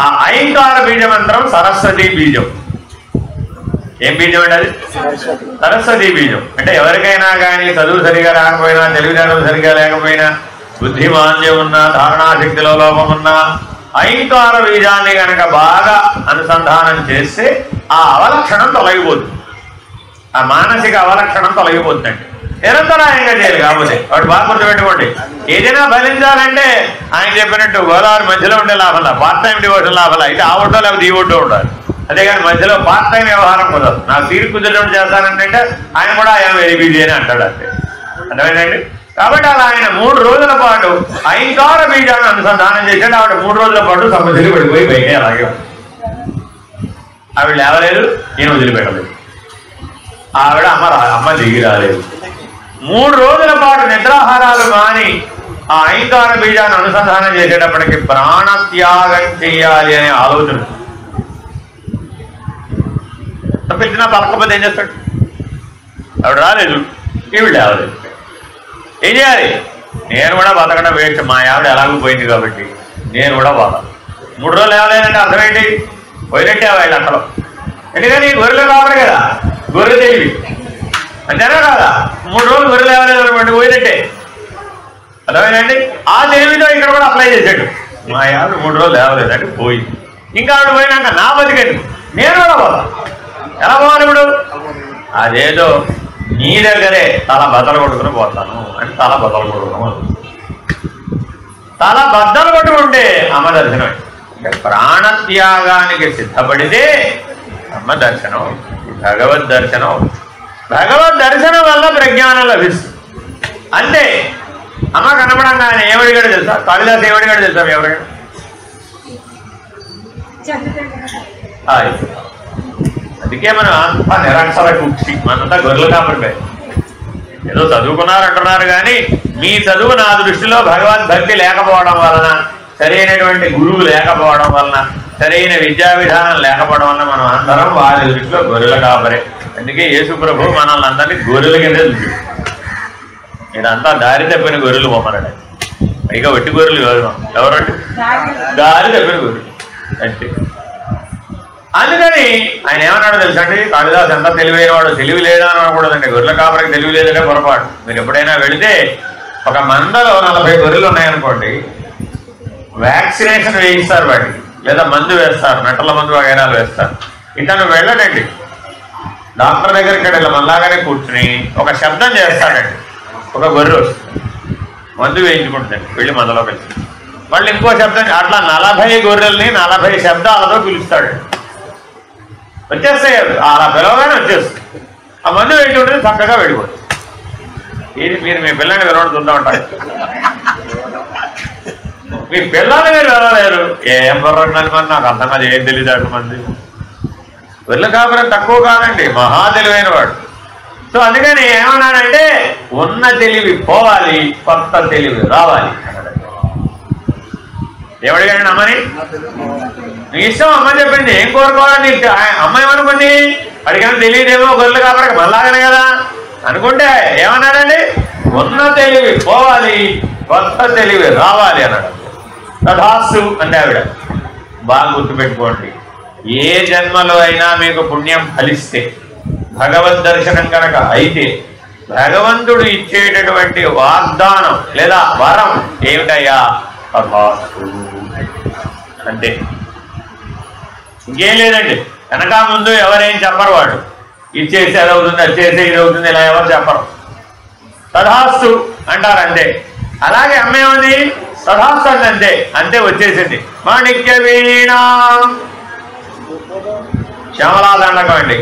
ఆ ఐంకార బీజ మంత్రం సరస్వతి బీజం. ఏం బీజం అండి అది? సరస్వతి బీజం. అంటే ఎవరికైనా కానీ చదువు సరిగా రాకపోయినా, తెలివితేటలు సరిగా లేకపోయినా, బుద్ధిమాంద్యం ఉన్నా, ధారణాశక్తిలో లోపం ఉన్నా, ఐంకార బీజాన్ని కనుక బాగా అనుసంధానం చేస్తే ఆ అవలక్షణం తొలగిపోతుంది. ఆ మానసిక అవలక్షణం తొలగిపోతుందండి. నిరంతరాయంగా చేయాలి. కాకపోతే వాడు బాగా గుర్తుపెట్టుకోండి, ఏదైనా ఫలించాలంటే ఆయన చెప్పినట్టు గోదావరి మధ్యలో ఉండే లాభంలా, పార్ట్ టైం డివోషన్ లాభంలా. అయితే ఆ ఒడ్డో లేకపోతే ఈ ఒడ్డో ఉండాలి. అంతేగాని మధ్యలో పార్ట్ టైం వ్యవహారం కుదరదు. నాకు తీరు కుదిరేటప్పుడు చేస్తానంటే ఆయన కూడా ఆయన వెరీ బిజీ అని అంటాడు. అంతే, అర్థమైందండి? కాబట్టి అలా ఆయన 3 రోజుల పాటు ఐంకార బీజాన్ని అనుసంధానం చేశాడు. ఆవిడ 3 రోజుల పాటు సమస్యలు పడిపోయి బయట అలాగే ఆవిడ లేవలేదు, నేను వదిలిపెట్టలేదు. ఆవిడ అమ్మ దిగి రాలేదు. 3 రోజుల పాటు నిద్రాహారాలు మాని ఆ ఐంకార బీజాన్ని అనుసంధానం చేసేటప్పటికి ప్రాణత్యాగం చెయ్యాలి అనే ఆలోచన. పిలిచినా పలకపోతే ఏం చేస్తాడు? ఆవిడ రాలేదు, ఈవిడ లేవలేదు. ఏం చేయాలి? నేను కూడా బతకడం వేస్ట్. మా ఆవిడ ఎలాగూ పోయింది కాబట్టి నేను కూడా బతకను. 3 రోజులు లేవలేదంటే అర్థమేంటి? పోయినట్టే వాళ్ళు అక్కడ. ఎందుకని గొర్రెలు రావాలి కదా, గొర్రె తెలివి అంతేనా కాదా? 3 రోజులు గొర్రెలు లేవలేదు అనుకోండి, పోయినట్టే. అర్థమైందండి? ఆ తెలివితో ఇక్కడ కూడా అప్లై చేశాడు. మా ఆవిడ 3 రోజులు లేవలేదంటే పోయింది. ఇంకా ఆవిడ పోయినాక నా బతికేది, నేను కూడా పోతా. ఎలా పోవాలి ఇప్పుడు? అదేదో నీ దగ్గరే తల బద్దలు కొట్టుకుని పోతాను అని తల బద్దలు కొట్టుకున్నాము. తల బద్దలు కొట్టుకుంటే అమ్మ దర్శనం. ప్రాణత్యాగానికి సిద్ధపడితే అమ్మ దర్శనం, భగవద్ దర్శనం. భగవద్ దర్శనం వల్ల ప్రజ్ఞానం లభిస్తుంది. అంతే. అమ్మ కనపడంగా ఆయన ఏమడిగాడు తెలుసా? కాళిదాసు ఏమడిగాడు తెలుసా? ఎవరిగాడు? అందుకే మనం అంతా నిరక్షర కుక్షి, మనంతా గొర్రెలు కాపడిపోయి ఏదో చదువుకున్నారు అంటున్నారు కానీ మీ చదువు నా దృష్టిలో భగవద్భక్తి లేకపోవడం వలన, సరైనటువంటి గురువు లేకపోవడం వలన, సరైన విద్యా విధానం లేకపోవడం వలన మనం అందరం వారి దృష్టిలో గొర్రెల కాపరే. అందుకే యేసు ప్రభు మనల్ని అందరినీ గొర్రెల కింద చూసి, ఇదంతా దారి తప్పిన గొర్రెలు బొమ్మరాడు. పైగా వట్టి గొర్రెలు ఎవరంటే దారి తప్పిన గొర్రెలు అంటే. అందుకని ఆయన ఏమన్నాడు తెలుసండి? కాళిదాసు ఎంత తెలివైన వాడు. తెలివి లేదా అని అనకూడదండి. గొర్రెల కాపరికి తెలివి లేదంటే పొరపాటు. మీరు ఎప్పుడైనా వెళితే ఒక మందలో 40 గొర్రెలు ఉన్నాయనుకోండి, వ్యాక్సినేషన్ వేయిస్తారు వాటికి, లేదా మందు వేస్తారు, మెట్టల మందు వగైరాలు వేస్తారు. ఇతను వెళ్ళడండి డాక్టర్ దగ్గరికి వెళ్ళి మనలాగానే కూర్చుని ఒక శబ్దం చేస్తాడండి. ఒక గొర్రె మందు వేయించుకుంటుంది, వెళ్ళి మందలోకి వెళ్తుంది. మళ్ళీ ఇంకో శబ్దం, అట్లా 40 గొర్రెల్ని 40 శబ్దాలతో పిలుస్తాడు. వచ్చేస్తాయి, అలా పిలవగానే వచ్చేస్తుంది. ఆ మందు వేయించుకుంటే చక్కగా వెళ్ళిపోతుంది. ఇది మీరు మీ పిల్లల్ని పిలవడం చూద్దా ఉంటారు. మీ పిల్లల్ని మీరు వెళ్ళలేరు. ఏం బుర్రన్నారు మరి, నాకు అర్థం కాదు. ఏం తెలియదు మంది గొర్రెల కాపురం తక్కువ కాదండి, మహా తెలివైన వాడు. సో అందుకని ఏమన్నాడంటే ఉన్న తెలివి పోవాలి, కొత్త తెలివి రావాలి అన్నాడు. ఏమడిగాడు అమ్మని? నీ ఇష్టం అమ్మ చెప్పింది, ఏం కోరుకోవాలని అమ్మ ఏమనుకుంది? అడిగిన తెలియదేమో గొర్రెల కాపురం మళ్ళాగనే కదా అనుకుంటే ఏమన్నాడండి? ఉన్న తెలివి పోవాలి, కొత్త తెలివి రావాలి అన్నాడు. తథాస్తు అంటే ఆవిడ. బాగా గుర్తుపెట్టుకోండి, ఏ జన్మలో అయినా మీకు పుణ్యం ఫలిస్తే, భగవద్ దర్శనం కనుక అయితే, భగవంతుడు ఇచ్చేటటువంటి వాగ్దానం లేదా వరం ఏమిటయ్యా? తథాస్తు అంతే, ఇంకేం లేదండి. వెనక ముందు ఎవరేం చెప్పరు, వాడు ఇచ్చేసి అది అవుతుంది, అది చేసి ఇది అవుతుంది, ఇలా ఎవరు చెప్పరు. తథాస్తు అంటారు అంతే. అలాగే అమ్మేముంది? తథాస్తు అంతే, అంతే వచ్చేసింది. మాణిక్య వీణ శ్యామలాదండకం అండి.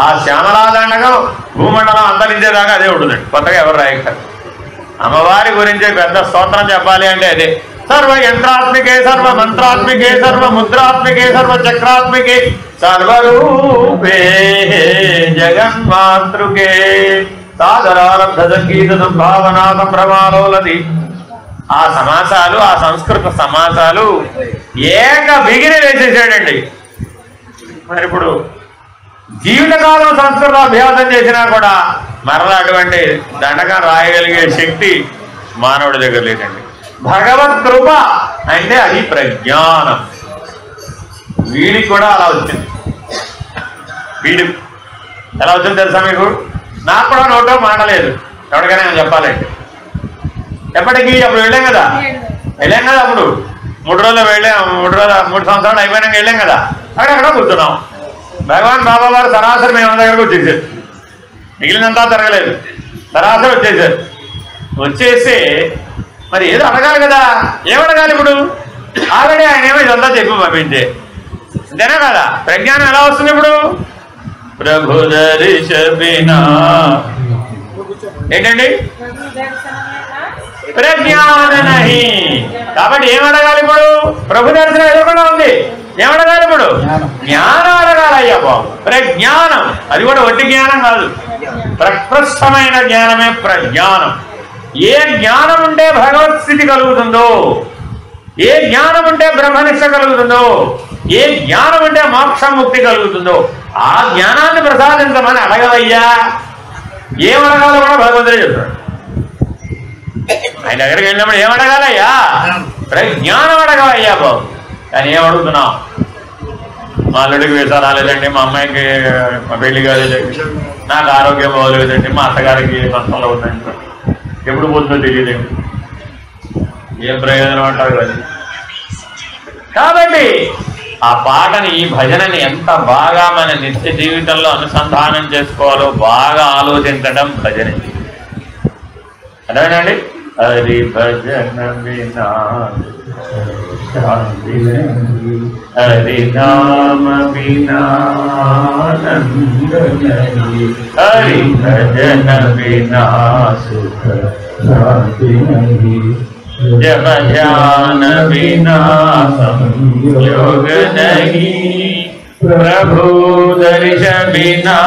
ఆ శ్యామలాదండకం భూమండలం అంతరించేదాకా అదే ఉంటుందండి, కొత్తగా ఎవరు రాయగలరు. అమ్మవారి గురించి పెద్ద స్తోత్రం చెప్పాలి అంటే అదే. సర్వ యంత్రాత్మికే, సర్వ మంత్రాత్మికే, సర్వ ముద్రాత్మికే, సర్వ చక్రాత్మికే, సర్వరూపే జగన్మాతృకే సాదరారబ్ధ సంగీత సంభావనా సంభ్రమాలోలది. ఆ సమాసాలు, ఆ సంస్కృత సమాసాలు ఏక బిగిని వేసేసాడండి. మరి ఇప్పుడు జీవితకాలం సంస్కృత అభ్యాసం చేసినా కూడా మరలా అటువంటి దండకం రాయగలిగే శక్తి మానవుడి దగ్గర లేదండి. భగవత్ కృప అంటే అది ప్రజ్ఞానం. వీడికి కూడా అలా వచ్చింది. వీడు ఎలా వచ్చింది తెలుసా మీకు? నాకు కూడా నోటో మాట లేదు, ఎవరికైనా నేను చెప్పాలంటే. ఎప్పటికీ అప్పుడు వెళ్ళాం కదా అప్పుడు 3 రోజులు వెళ్ళాం, 3 సంవత్సరాలు అయిపోయినాక వెళ్ళాం కదా, అక్కడెక్కడ కూర్చున్నాం. భగవాన్ బాబా వారు సరాసరి మేము దగ్గరకు వచ్చేసారు, మిగిలినంతా తిరగలేదు, సరాసరి వచ్చేసారు. వచ్చేసి మరి ఏదో అడగాలి కదా, ఏమడగాలి ఇప్పుడు? ఆల్రెడీ ఆయన ఏమో ఇదంతా చెప్పి పంపించే, అంతేనా కదా? ప్రజ్ఞానం ఎలా వస్తుంది ఇప్పుడు? ప్రభు దర్శనా ఏంటండి? ప్రజ్ఞాన నహి. కాబట్టి ఏమడగాలి ఇప్పుడు? ప్రభు దర్శనం ఎదుర్కొన్నా ఉంది, ఏమడగాలి ఇప్పుడు? జ్ఞానం అడగాలి. అయ్యా బాబు, ప్రజ్ఞానం. అది కూడా వట్టి జ్ఞానం కాదు, ప్రకృష్టమైన జ్ఞానమే ప్రజ్ఞానం. ఏ జ్ఞానం ఉంటే భగవత్ స్థితి కలుగుతుందో, ఏ జ్ఞానం ఉంటే బ్రహ్మనిష్ట కలుగుతుందో, ఏ జ్ఞానం ఉంటే మోక్షం ముక్తి కలుగుతుందో ఆ జ్ఞానాన్ని ప్రసాదించమని అడగవయ్యా. ఏమడగాలో కూడా భగవంతుడే చెప్తాడు. ఆయన దగ్గరికి వెళ్ళినప్పుడు ఏమడగాలయ్యా? ప్రజ్ఞానం అడగవయ్యా బాబు. కానీ ఏమడుగుతున్నాం? మా అల్లుడికి వీసా రాలేదండి, మా అమ్మాయికి పెళ్లి కాలేదండి, నాకు ఆరోగ్యం బాగోలేదండి, మా అత్తగారికి కష్టంలో ఉందండి, ఎప్పుడు పోతుందో తెలియదండి, ఏం ప్రయోజనం అంటారు అది. కాబట్టి ఆ పాటని, ఈ భజనని ఎంత బాగా మన నిత్య జీవితంలో అనుసంధానం చేసుకోవాలో బాగా ఆలోచించడం భజన. అదేనండి, హరి భజన వినా హరి నామ వినా హరి భజన వినా సుఖ శాంతి నహి జప ధ్యాన వినా సంయోగ నహి ప్రభు దర్శ బినా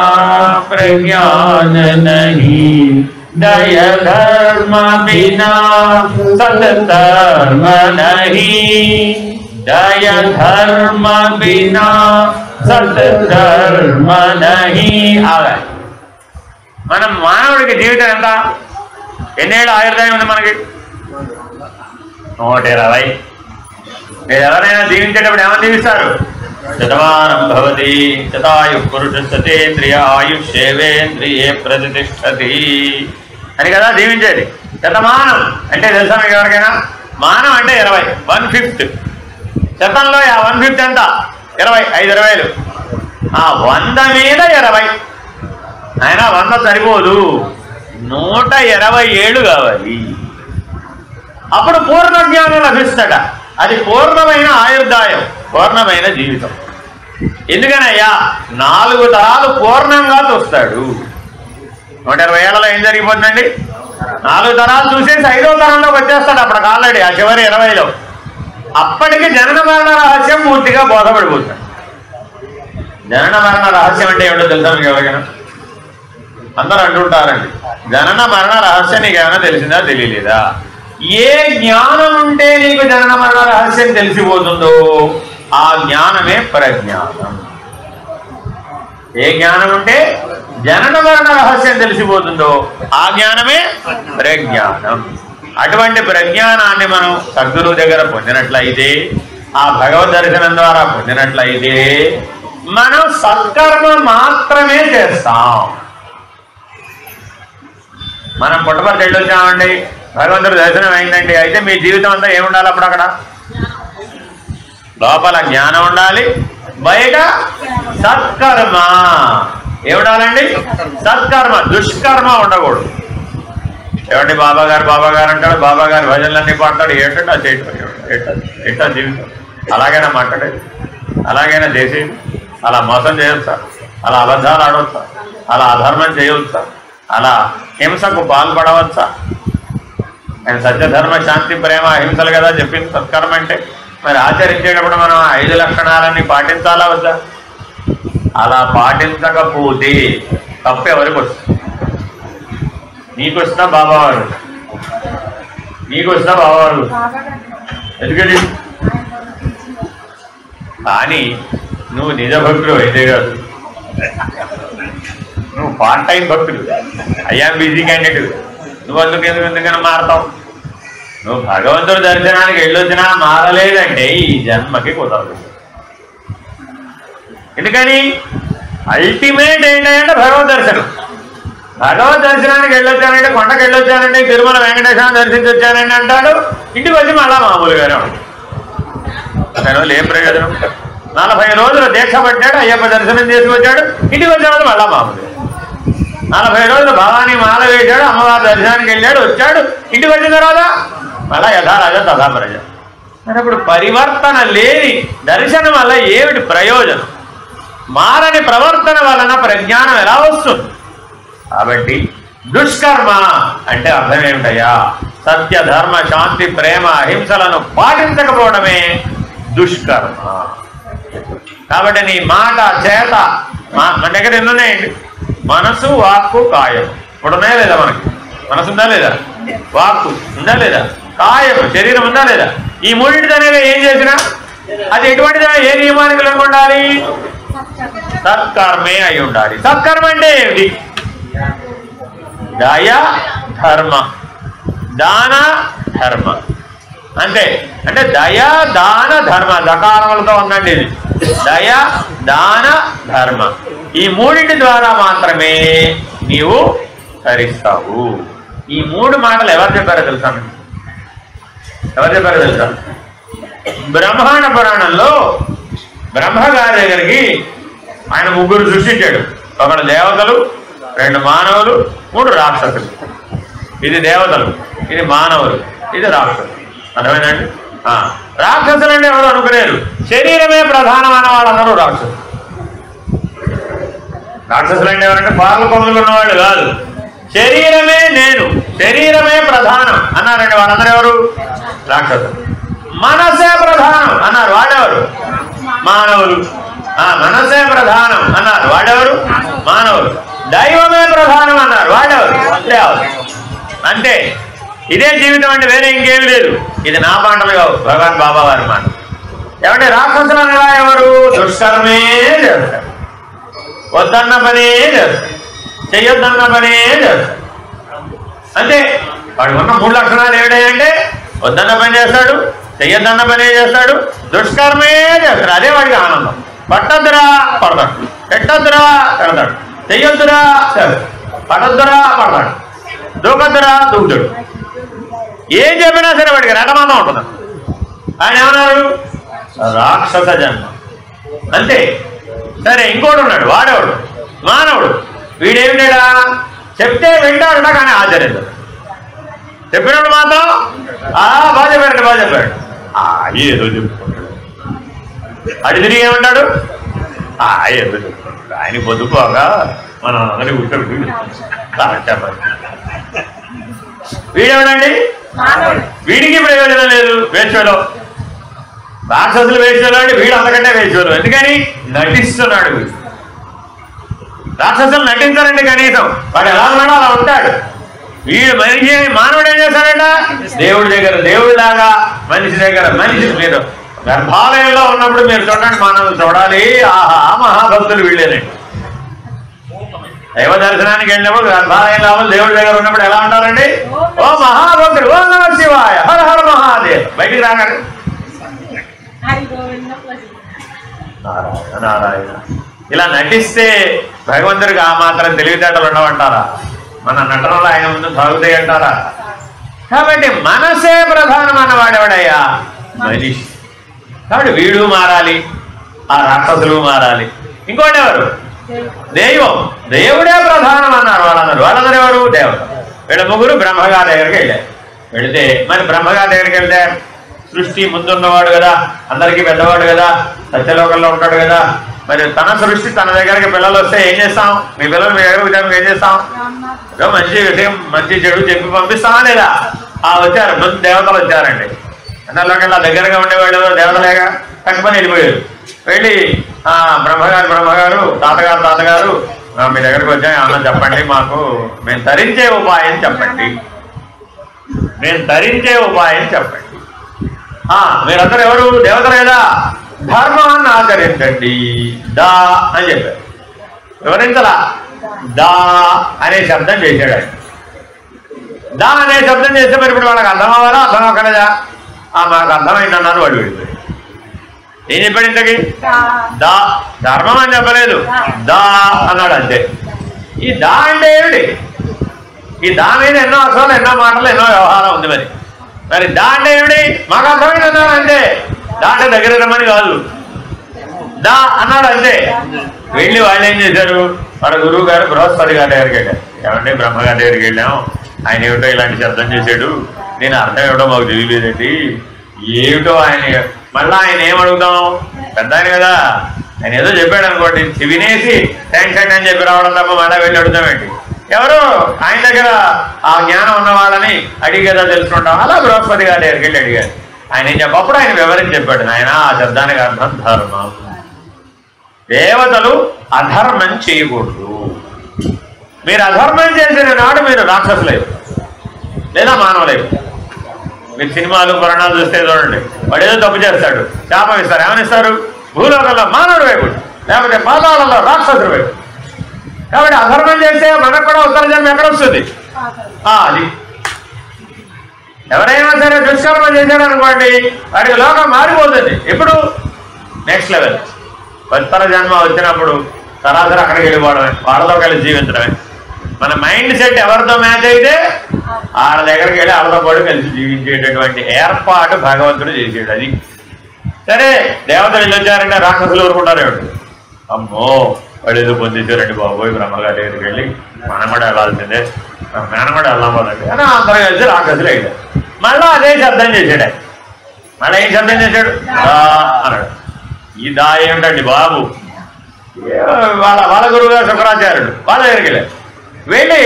ప్రజ్ఞాన నహి दय धर्म बिना सत्कर्म नहीं दय धर्म बिना सत्कर्म नहीं आगे మనం మానవుడికి జీవితం ఎంత ఎన్నేళ్ళు ఆయుర్దాయం ఉంది మనకి 120 మీరు ఎవరైనా దీవించేటప్పుడు ఏమని దీవిస్తారు శతమానం భవతి శతాయు పురుష సతేంద్రియ ఆయుష్యేవేంద్రియే ప్రతిష్టతి అని కదా దీవించేది శతమానం అంటే తెలుసా మీకు ఎవరికైనా మానం అంటే 20 1/5 శతంలో 1/5 ఎంత 20 5 20 ఆ 100 మీద 20 ఆయన 100 సరిపోదు 127 కావాలి అప్పుడు పూర్ణ జ్ఞానం లభిస్తాడ అది పూర్ణమైన ఆయుర్దాయం పూర్ణమైన జీవితం ఎందుకనయ్యా 4 తరాలు పూర్ణంగా చూస్తాడు 120 ఏళ్లలో ఏం జరిగిపోతుందండి 4 తరాలు చూసేసి 5వ తరంలోకి వచ్చేస్తాడు అప్పటికి ఆల్రెడీ ఆ చివరి 20లో అప్పటికి జనన మరణ రహస్యం పూర్తిగా బోధపడిపోతాడు జనన మరణ రహస్యం అంటే ఏమిటో తెలుసా మీకు ఎవరికైనా? అందరూ అంటుంటారండి, జనన మరణ రహస్యం నీకు ఏమైనా తెలిసిందా తెలియలేదా? ఏ జ్ఞానం ఉంటే నీకు జనన మరణ రహస్యం తెలిసిపోతుందో ఆ జ్ఞానమే ప్రజ్ఞానం. ఏ జ్ఞానం ఉంటే జనన మరణ రహస్యం తెలిసిపోతుందో ఆ జ్ఞానమే ప్రజ్ఞానం. అటువంటి ప్రజ్ఞానాన్ని మనం సద్గురువు దగ్గర పొందినట్లయితే, ఆ భగవద్ దర్శనం ద్వారా పొందినట్లయితే మనం సత్కర్మ మాత్రమే చేస్తాం. మనం పుట్టపర్తి వెళ్ళొచ్చామండి, భగవంతుడు దర్శనం అయిందండి, అయితే మీ జీవితం అంతా ఏముండాలి? అప్పుడు అక్కడ లోపల జ్ఞానం ఉండాలి, బయట సత్కర్మ ఏముండాలండి? సత్కర్మ. దుష్కర్మ ఉండకూడదు. ఏమండి బాబా గారు అంటాడు, బాబా గారి భజనలన్నీ పాడతాడు, ఏంటంటే అది చేయటం ఎట్టా జీవితం? అలాగైనా మాట్లాడేది, అలాగైనా చేసేది, అలా మోసం చేయొచ్చా, అలా అబద్ధాలు ఆడవచ్చా, అలా అధర్మం చేయవచ్చా, అలా హింసకు పాల్పడవచ్చా? ఆయన సత్యధర్మ శాంతి ప్రేమ అహింసలు కదా చెప్పింది సత్కర్మ అంటే. మరి ఆచరించేటప్పుడు మనం 5 లక్షణాలన్నీ పాటించాలా వద్దా? అలా పాటించకపోతే తప్పు ఎవరికి వస్తుంది? నీకు వస్తుందా బాబావారు? నీకు వస్తుందా బాబావారు? ఎందుకని? కానీ నువ్వు నిజ భక్తుడు అయితే కాదు, నువ్వు పార్ట్ టైం భక్తుడు, ఐఆమ్ బిజీ క్యాండిడేట్. నువ్వు ఎందుకని మారతావు? నువ్వు భగవంతుడి దర్శనానికి వెళ్ళొచ్చినా మారలేదంటే ఈ జన్మకి కుదరదు. ఎందుకని? అల్టిమేట్ ఏంటంటే భగవద్ దర్శనం. భగవద్ దర్శనానికి వెళ్ళొచ్చానంటే, కొండకి వెళ్ళొచ్చానంటే, తిరుమల వెంకటేశ్వరం దర్శించి వచ్చానండి అంటాడు, ఇంటికి వచ్చి మళ్ళా మామూలుగానే ఉంటాడు. దానివల్ల ఏం ప్రయోజనం? 40 రోజులు దీక్ష పట్టాడు, అయ్యప్ప దర్శనం చేసి వచ్చాడు, ఇంటికి వచ్చిన మళ్ళా మామూలుగా. 40 రోజులు భవానీ మాల వేశాడు, అమ్మవారి దర్శనానికి వెళ్ళాడు, వచ్చాడు, ఇంటికి వచ్చిన తర్వాత మళ్ళా యథారాజా తథా ప్రజ. మరి అప్పుడు పరివర్తన లేని దర్శనం వల్ల ఏమిటి ప్రయోజనం? మారని ప్రవర్తన వలన ప్రజ్ఞానం ఎలా వస్తుంది? కాబట్టి దుష్కర్మ అంటే అర్థం ఏమిటయ్యా? సత్య ధర్మ శాంతి ప్రేమ అహింసలను పాటించకపోవడమే దుష్కర్మ. కాబట్టి నీ మాట చేత, మన దగ్గర ఎన్ని ఉన్నాయండి? మనసు, వాక్కు, కాయం. ఇప్పుడు ఉన్నాయా లేదా? మనకి మనసు ఉందా లేదా? వాక్కు ఉందా లేదా? కాయం శరీరం ఉందా లేదా? ఈ మూడింటిదనేవి ఏం చేసినా అది ఎటువంటిదా? ఏ నియమానికి లోకి ఉండాలి? సత్కర్మే అయి ఉండాలి. సత్కర్మ అంటే ఏమిటి? దయ ధర్మ, దాన ధర్మ. అంతే. అంటే దయ దాన ధర్మ, దకారములతో ఉందండి ఇది. దయ దాన ధర్మ, ఈ మూడింటి ద్వారా మాత్రమే నీవు తరిస్తావు. ఈ 3 మాటలు ఎవరు చెప్పారో తెలుసా? ఎవరు చెప్పారో తెలుసా? బ్రహ్మాండ పురాణంలో బ్రహ్మగారి దగ్గరికి ఆయన 3 సృష్టించాడు. 1 దేవతలు, 2 మానవులు, 3 రాక్షసులు. ఇది దేవతలు, ఇది మానవులు, ఇది రాక్షసులు. అర్థమైందండి? రాక్షసులు అంటే ఎవరు అనుకునేరు? శరీరమే ప్రధానమైన వాళ్ళందరూ రాక్షసులు. రాక్షసులు అంటే ఎవరంటే పార్ల కొమ్ములు ఉన్నవాళ్ళు కాదు. శరీరమే నేను, శరీరమే ప్రధానం అన్నారండి వాళ్ళందరూ ఎవరు? రాక్షసులు. మనసే ప్రధానం అన్నారు వాడెవరు? మానవులు. మనసే ప్రధానం అన్నారు వాడెవరు? మానవులు. దైవమే ప్రధానం అన్నారు వాడెవరు? దేవతలు. అంతే. ఇదే జీవితం అంటే వేరే ఇంకేమి లేదు. ఇది నా మాటలు కావు, భగవాన్ బాబా వారి మాట. ఏమంటే రాక్షసులు అనగా ఎవరు? దుష్కర్మే చేస్తారు, వద్దన్న పనే చేస్తారు, చెయ్యొద్దన్న పనే చేస్తారు. అంతే. వాడికి ఉన్న 3 లక్షణాలు ఏమిటంటే వద్దన్న పని చేస్తాడు, చెయ్యొద్దన్న పనే చేస్తాడు, దుష్కర్మే చేస్తాడు. అదే వాడికి ఆనందం. పట్టద్దురా పడతాడు, పెట్టద్దురా పెడతాడు, చెయ్యొద్దురా చేస్తాడు, పడద్దురా పడతాడు, దూకొద్దురా దూకుతాడు. ఏం చెప్పినా సరే వాడికి రకమందం ఉంటుంది. ఆయన ఏమన్నారు? రాక్షస జన్మ. అంతే. సరే, ఇంకోటి ఉన్నాడు, వాడేవాడు మానవుడు. వీడేమిటా? చెప్తే వింటాడుట కానీ ఆచరించడు. చెప్పినప్పుడు మాత్రం బాగా చెప్పాడు, ఏదో చెప్పుకుంటాడు. అడి తిరిగి ఏమంటాడు? ఏదో చెప్పుకుంటాడు. ఆయన పొద్దుపోగా మనం అందరి కూర్చోబెట్టి చెప్పాలి. వీడేమనండి? వీడికి ప్రయోజనం లేదు. వేశ్వలో రాక్షసులు వేసేవాళ్ళు అంటే వీడు అంతకంటే వేసేవాళ్ళు. ఎందుకని నటిస్తున్నాడు వీడు. రాక్షసులు నటించారండి కనీసం, వాడు ఎలా ఉన్నాడో అలా ఉంటాడు. వీడు మనిషి మానవుడు ఏం చేస్తాడంట, దేవుడి దగ్గర దేవుడిలాగా, మనిషి దగ్గర మనిషి. మీరు గర్భాలయంలో ఉన్నప్పుడు మీరు చూడండి, మానవులు చూడాలి, ఆహా మహాభక్తులు వీళ్ళేనండి. దైవ దర్శనానికి వెళ్ళినప్పుడు గర్భాలయంలో దేవుడి దగ్గర ఉన్నప్పుడు ఎలా ఉంటారండి, ఓ మహాభక్తుడు, ఓ నమ శివాయ, హర హర మహాదేవ్. బయటికి రాగానే నారాయణ నారాయణ ఇలా నటిస్తే భగవంతుడికి ఆ మాత్రం తెలివితేటలు ఉండవంటారా? మన నటనలో ఆయన ముందు సాగుతాయి అంటారా? కాబట్టి మనసే ప్రధానం అన్నవాడెవడయ్యా, మనిషి. కాబట్టి వీడు మారాలి, ఆ రాక్షసులు మారాలి. ఇంకోటి ఎవరు, దైవం. దేవుడే ప్రధానం అన్నారు వాళ్ళందరూ ఎవరు, దేవత. వీళ్ళ ముగ్గురు బ్రహ్మగారి దగ్గరికి వెళ్ళారు. వెళితే మరి బ్రహ్మగారి దగ్గరికి వెళ్తే సృష్టి ముందున్నవాడు కదా, అందరికీ పెద్దవాడు కదా, సత్యలోకంలో ఉంటాడు కదా. మరి తన సృష్టి తన దగ్గరికి పిల్లలు వస్తే ఏం చేస్తాం, మీ పిల్లలు మీ దగ్గర ఏం చేస్తాం, ఏదో మంచి విషయం మంచి చెడు చెప్పి పంపిస్తామా లేదా? వచ్చారు, ముందు దేవతలు వచ్చారండి. అందరిలోకెల్లా దగ్గరగా ఉండేవాళ్ళు దేవతలేగా, తక్కువ వెళ్ళిపోయారు. వెళ్ళి బ్రహ్మగారు తాతగారు మీ దగ్గరికి వచ్చాయి, అన్న చెప్పండి, మాకు మేము తరించే ఉపాయం చెప్పండి, మేము తరించే ఉపాయం చెప్పండి. మీరందరూ ఎవరు, దేవతలు కదా, ధర్మాన్ని ఆచరించండి దా అని చెప్పారు. వివరించలా, దా అనే శబ్దం చేశాడు ఆయన. దా అనే శబ్దం చేస్తే మరి ఇప్పుడు వాళ్ళకి అర్థం అవ్వాలా, అర్థం అవ్వకలేదా? మాకు అర్థమైందన్నారు వాడు. వీళ్ళు ఏం చెప్పాడు ఇంతకి, దా, ధర్మం అని చెప్పలేదు, దా అన్నాడు అంతే. ఈ దా అంటే ఏమిటి? ఈ దా మీద ఎన్నో అసలు ఎన్నో మాటలు ఎన్నో వ్యవహారం ఉంది. మరి దా అంటే ఏమిటి? మాకు అర్థమైంది అన్నాడు అంతే. దా అంటే దగ్గర రమ్మని కాదు, దా అన్నాడు అంతే. వెళ్ళి వాళ్ళు ఏం చేశారు, మన గురువు గారు బృహస్పతి గారి దగ్గరికి వెళ్ళారు. ఏమంటే బ్రహ్మగారి దగ్గరికి వెళ్ళాం, ఆయన ఏమిటో ఇలాంటి శబ్దం చేశాడు, నేను అర్థం ఏమిటో మాకు తెలియలేదండి, ఏమిటో ఆయన. మళ్ళీ ఆయన ఏమడుగుతాం, పెద్ద ఆయన కదా, ఆయన ఏదో చెప్పాడు అనుకోండి, వినేసి థ్యాంక్స్ అండి అని చెప్పి రావడం తప్ప మళ్ళీ వెళ్ళి అడుగుతామేంటి? ఎవరు ఆయన దగ్గర ఆ జ్ఞానం ఉన్న వాళ్ళని అడిగి కదా తెలుసుకుంటాం. అలా బృహస్పతి గారి దగ్గరికి వెళ్ళి అడిగారు. ఆయన ఏం చెప్పప్పుడు ఆయన వివరించి చెప్పాడు, ఆయన ఆ శబ్దానికి అర్థం ధర్మం. దేవతలు అధర్మం చేయకూడదు. మీరు అధర్మం చేసిన నాడు మీరు రాక్షసులైపు లేదా మానవులైపు. మీరు సినిమాలు పురాణాలు చూస్తే చూడండి, వాడు ఏదో తప్పు చేస్తాడు, శాపం ఇస్తారు. ఏమనిస్తారు? భూలోకంలో మానవుడి వైపు, లేకపోతే పాతాళంలో రాక్షసుడి వైపు. కాబట్టి అధర్మం చేస్తే మనకు కూడా ఉత్తర జన్మ ఎక్కడ వస్తుంది? అది ఎవరైనా సరే దుష్కర్మ చేశారు అనుకోండి, వాడికి లోకం మారిపోతుంది. ఎప్పుడు? Next level. ఉత్తర జన్మ వచ్చినప్పుడు సరాసరి అక్కడికి వెళ్ళిపోవడమే, వాళ్ళతో కలిసి జీవించడమే. మన మైండ్ సెట్ ఎవరితో మ్యాచ్ అయితే వాళ్ళ దగ్గరికి వెళ్ళి వాళ్ళతో పాటు కలిసి జీవించేటటువంటి ఏర్పాటు భగవంతుడు చేసేడు. అది సరే. దేవతలు వెళ్ళి వచ్చారంటే రాక్షసులు ఊరుకుంటారు. ఏమిటి, అమ్మో వాడు ఏదో పొందేశారండి బాబోయ్, బ్రహ్మగారి దగ్గరికి వెళ్ళి మనం కూడా వెళ్ళాల్సిందే, మనం కూడా వెళ్ళాలి అని అందరూ కలిసి రాక్షసులు వెళ్ళారు. మళ్ళీ అదే శబ్దం చేశాడు. మళ్ళీ ఏం శబ్దం చేశాడు? దా అన్నాడు. ఈ దా ఏమిటండి బాబు? వాళ్ళ గురువు గారు శుక్రాచార్యుడు వాళ్ళ దగ్గరికి వెళ్ళారు. వెళ్ళి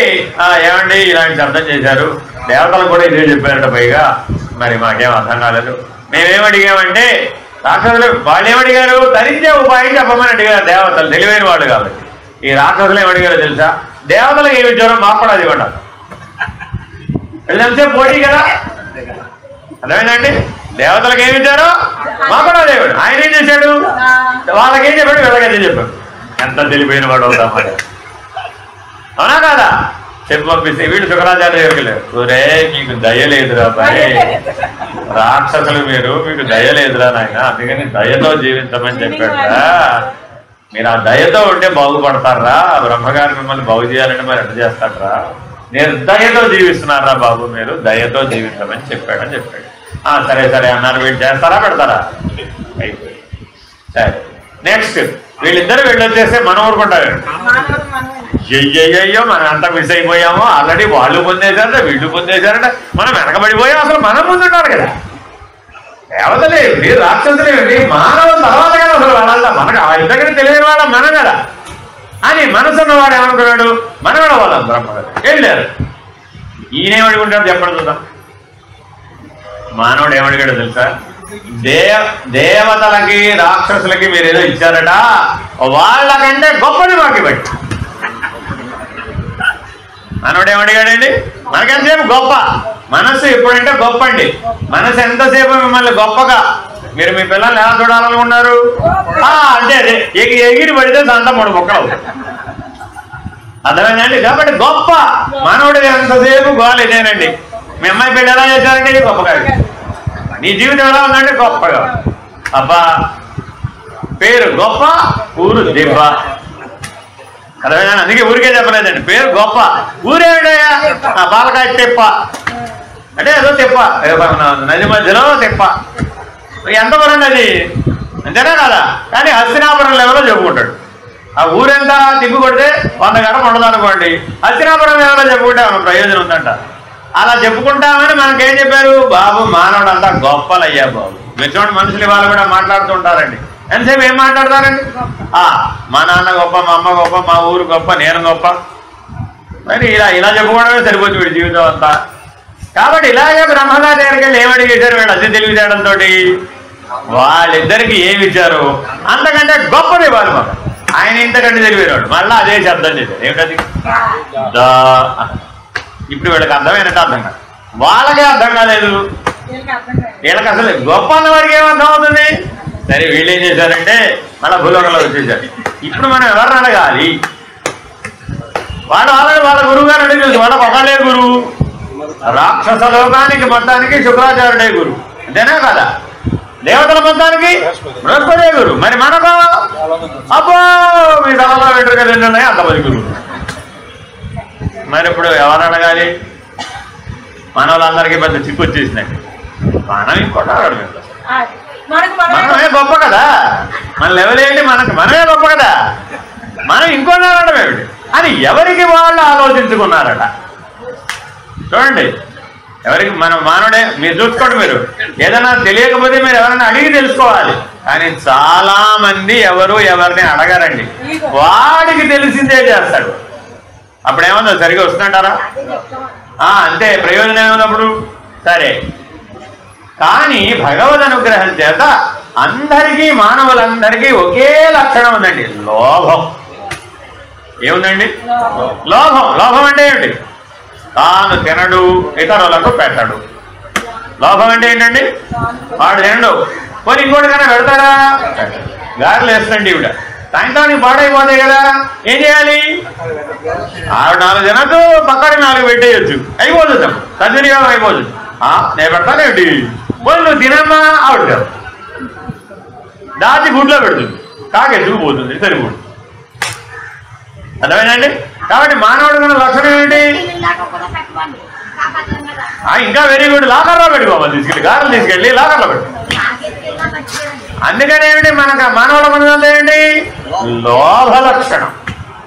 ఏమండి ఇలాంటి శబ్దం చేశారు, దేవతలు కూడా ఇదే చెప్పారట, పైగా మరి మాకేం అర్థం కాలేదు. మేమేమడిగామంటే రాక్షసులు వాళ్ళు ఏమడిగారు, తరించే ఉపాయం చెప్పమని అడిగారు. దేవతలు తెలివైన వాళ్ళు కాబట్టి. ఈ రాక్షసులు ఏమడిగారో తెలుసా? దేవతలకు ఏమి ఇచ్చారో మాకు కూడా అది ఇవ్వండి. వెళ్ళంతే పోటీ కదా, అర్థమైందండి? దేవతలకు ఏమి ఇచ్చారో మాకు కూడా అదే ఇవ్వండి. ఆయన ఏం చేశాడు, వాళ్ళకేం చెప్పాడు, వీళ్ళకేం చెప్పాడు. ఎంత తెలివైన వాడు అవుతామా? అవునా కాదా? చెప్పి పంపిస్తే వీళ్ళు శుక్రాచార్య దగ్గరికి వెళ్ళారు. ఒరే మీకు దయ లేదురా బాయ్, రాక్షసులు మీరు, మీకు దయ లేదురా నాయన, అందుకని దయతో జీవించమని చెప్పాడా. మీరు ఆ దయతో ఉంటే బాగుపడతారా, బ్రహ్మగారు మిమ్మల్ని బాగు చేయాలంటే మరి ఎట్లా చేస్తాడరా, నిర్దయతో జీవిస్తున్నారా బాబు, మీరు దయతో జీవించమని చెప్పాడని చెప్పాడు. సరే సరే అన్నారు. వీళ్ళు చేస్తారా పెడతారా? అయిపోయి సరే. నెక్స్ట్ వీళ్ళిద్దరు వెళ్ళొచ్చేస్తే మనం ఊరుకుంటారు. అయ్యయ్యో మనం అంతా మిస్ అయిపోయాము, ఆల్రెడీ వాళ్ళు పొందేశారంటే వీళ్ళు పొందేశారంటే మనం వెనకబడిపోయాం, అసలు మనం ముందుంటారు కదా. దేవతలేండి, రాక్షసులేండి, మానవుల తర్వాత కదా అసలు వాళ్ళ. మనకు ఇంతకని తెలియని వాళ్ళ మనం కదా అని మనసున్నవాడు ఏమనుకున్నాడు, మనం కూడా వాళ్ళం బ్రహ్మగారు వెళ్ళారు. ఈయనేమడుకుంటాడు చెప్పండి చూద్దాం. మానవుడు ఏమడిగాడు తెలుసా? దేవతలకి రాక్షసులకి మీరు ఏదో ఇచ్చారట, వాళ్ళకంటే గొప్పది మాకు ఇవ్వండి. మనోడు ఏమడిగాడండి? మనకెంతసేపు గొప్ప మనసు, ఎప్పుడంటే గొప్ప అండి మనసు. ఎంతసేపు మిమ్మల్ని గొప్పగా మీరు మీ పిల్లల్ని ఎలా చూడాలనుకున్నారు? అంటే అదే ఎగిరి పడితే సంత 3 ముక్కలు, అర్థమైందండి? కాబట్టి గొప్ప మనోడు ఎంతసేపు గోలు ఇదేనండి. మీ అమ్మాయి పెళ్ళి ఎలా చేశారండి? గొప్పగా. నీ జీవితం ఎలా ఉందంటే గొప్పగా. అబ్బా పేరు గొప్ప, ఊరు దిబ్బ, అర్థమైనా? అందుకే ఊరికే చెప్పలేదండి, పేరు గొప్ప. ఊరేమిటయ్యా? బాలకాయ తిప్ప అంటే ఏదో తిప్ప, నది మధ్యలో తిప్ప. ఎంత పరండి అది, అంతేనా కదా? కానీ హస్తినాపురం లెవెల్లో చెప్పుకుంటాడు. ఆ ఊరెంత తిప్పి కొడితే 100 గంటలు ఉండదు అనుకోండి, హస్తినాపురం లెవెల్లో చెప్పుకుంటే మన ప్రయోజనం ఉందంట. అలా చెప్పుకుంటామని మనకేం చెప్పారు? బాబు మానవుడు అంతా గొప్పలయ్యా బాబు. మీరు చూడండి, మనుషులు వాళ్ళు కూడా మాట్లాడుతూ ఉంటారండి. ఎంతసేపు ఏం మాట్లాడతారండి? మా నాన్న గొప్ప, మా అమ్మ గొప్ప, మా ఊరు గొప్ప, నేను గొప్ప. మరి ఇలా చెప్పుకోవడమే సరిపోతుంది వీడి జీవితం అంతా. కాబట్టి ఇలాగే బ్రహ్మగారి దగ్గరికి వెళ్ళి ఏమడిగేశారు వీళ్ళు అతి తెలివితేటంతో? వాళ్ళిద్దరికి ఏమి ఇచ్చారు? అంతకంటే గొప్పది వాళ్ళు మాకు. ఆయన ఇంతకంటే తెలివేవాడు. మళ్ళీ అదే శబ్దం చేశారు. ఏమిటది? ఇప్పుడు వీళ్ళకి అర్థమైనట్టు అర్థం కాదు, వాళ్ళకే అర్థం కాలేదు. వీళ్ళకి అసలు గొప్ప అన్న వారికి ఏమర్థం అవుతుంది? సరే వీళ్ళు ఏం చేశారంటే మళ్ళీ భూలోకంలో వచ్చేసారు. ఇప్పుడు మనం ఎవరిని అడగాలి? వాళ్ళ గురువు గారు అడిగి తెలుసు. వాళ్ళకి ఒకళ్ళే గురువు. రాక్షస లోకానికి మొత్తానికి శుక్రాచార్యుడే గురువు, అంతేనా కదా? దేవతల మొత్తానికి బృహస్పతే గురువు. మరి మనకు అబ్బో మీ తలలో వెంట్రుక ఉన్నాయి అంతమంది గురువు. మరి ఇప్పుడు ఎవరు అడగాలి? మన వాళ్ళందరికీ పెద్ద చిక్కు వచ్చేసినట్టు. మనం ఇంకోటి అడగడం, మనమే గొప్ప కదా, మన లెవెల్ ఏంటి? మనమే గొప్ప కదా, మనం ఇంకోటి అనడం ఏమిటి అని ఎవరికి వాళ్ళు ఆలోచించుకున్నారట. చూడండి, ఎవరికి మన మానవుడే. మీరు చూసుకోండి, మీరు ఏదైనా తెలియకపోతే మీరు ఎవరైనా అడిగి తెలుసుకోవాలి. కానీ చాలా మంది ఎవరిని అడగారండి. వాడికి తెలిసిందే చేస్తాడు. అప్పుడేమన్నా సరిగా వస్తుందంటారా? అంతే, ప్రయోజనం ఏమన్నప్పుడు సరే. కానీ భగవద్ అనుగ్రహం చేత అందరికీ, మానవులందరికీ ఒకే లక్షణం ఉందండి, లోభం. ఏముందండి? లోభం. లోభం అంటే ఏమిటి? తాను తినడు, ఇతరులకు పెట్టడు. లోభం అంటే ఏంటండి? వాడు తినడు, పోనీ ఇంకోటికైనా పెడతాడా? గారెలు వేస్తుందండి ఈవిడ, సాయంత్రానికి పాడైపోతాయి కదా, ఏం చేయాలి? ఆవిడ 4 తినద్దు, పక్కన 4 పెట్టేయచ్చు, అయిపోతుంది, సద్వినియోగం అయిపోతుంది. నేను పెడతానేమిటి? పోనీ నువ్వు తినమ్మా, ఆవిడ కదా దాచి గుడ్లో పెడుతుంది, కాకెత్తుకు పోతుంది, సరిపోతుంది. అర్థమైందండి? కాబట్టి మానవుడు మన లక్షణం ఏంటి? ఇంకా వెరీ గుడ్, లాకర్లో పెట్టుకోవాలి, తీసుకెళ్ళి గారెలు తీసుకెళ్ళి లాకర్లో పెట్టు. అందుకని ఏమిటి మనకు మానవుల మనదంతా ఏంటి? లోభ లక్షణం.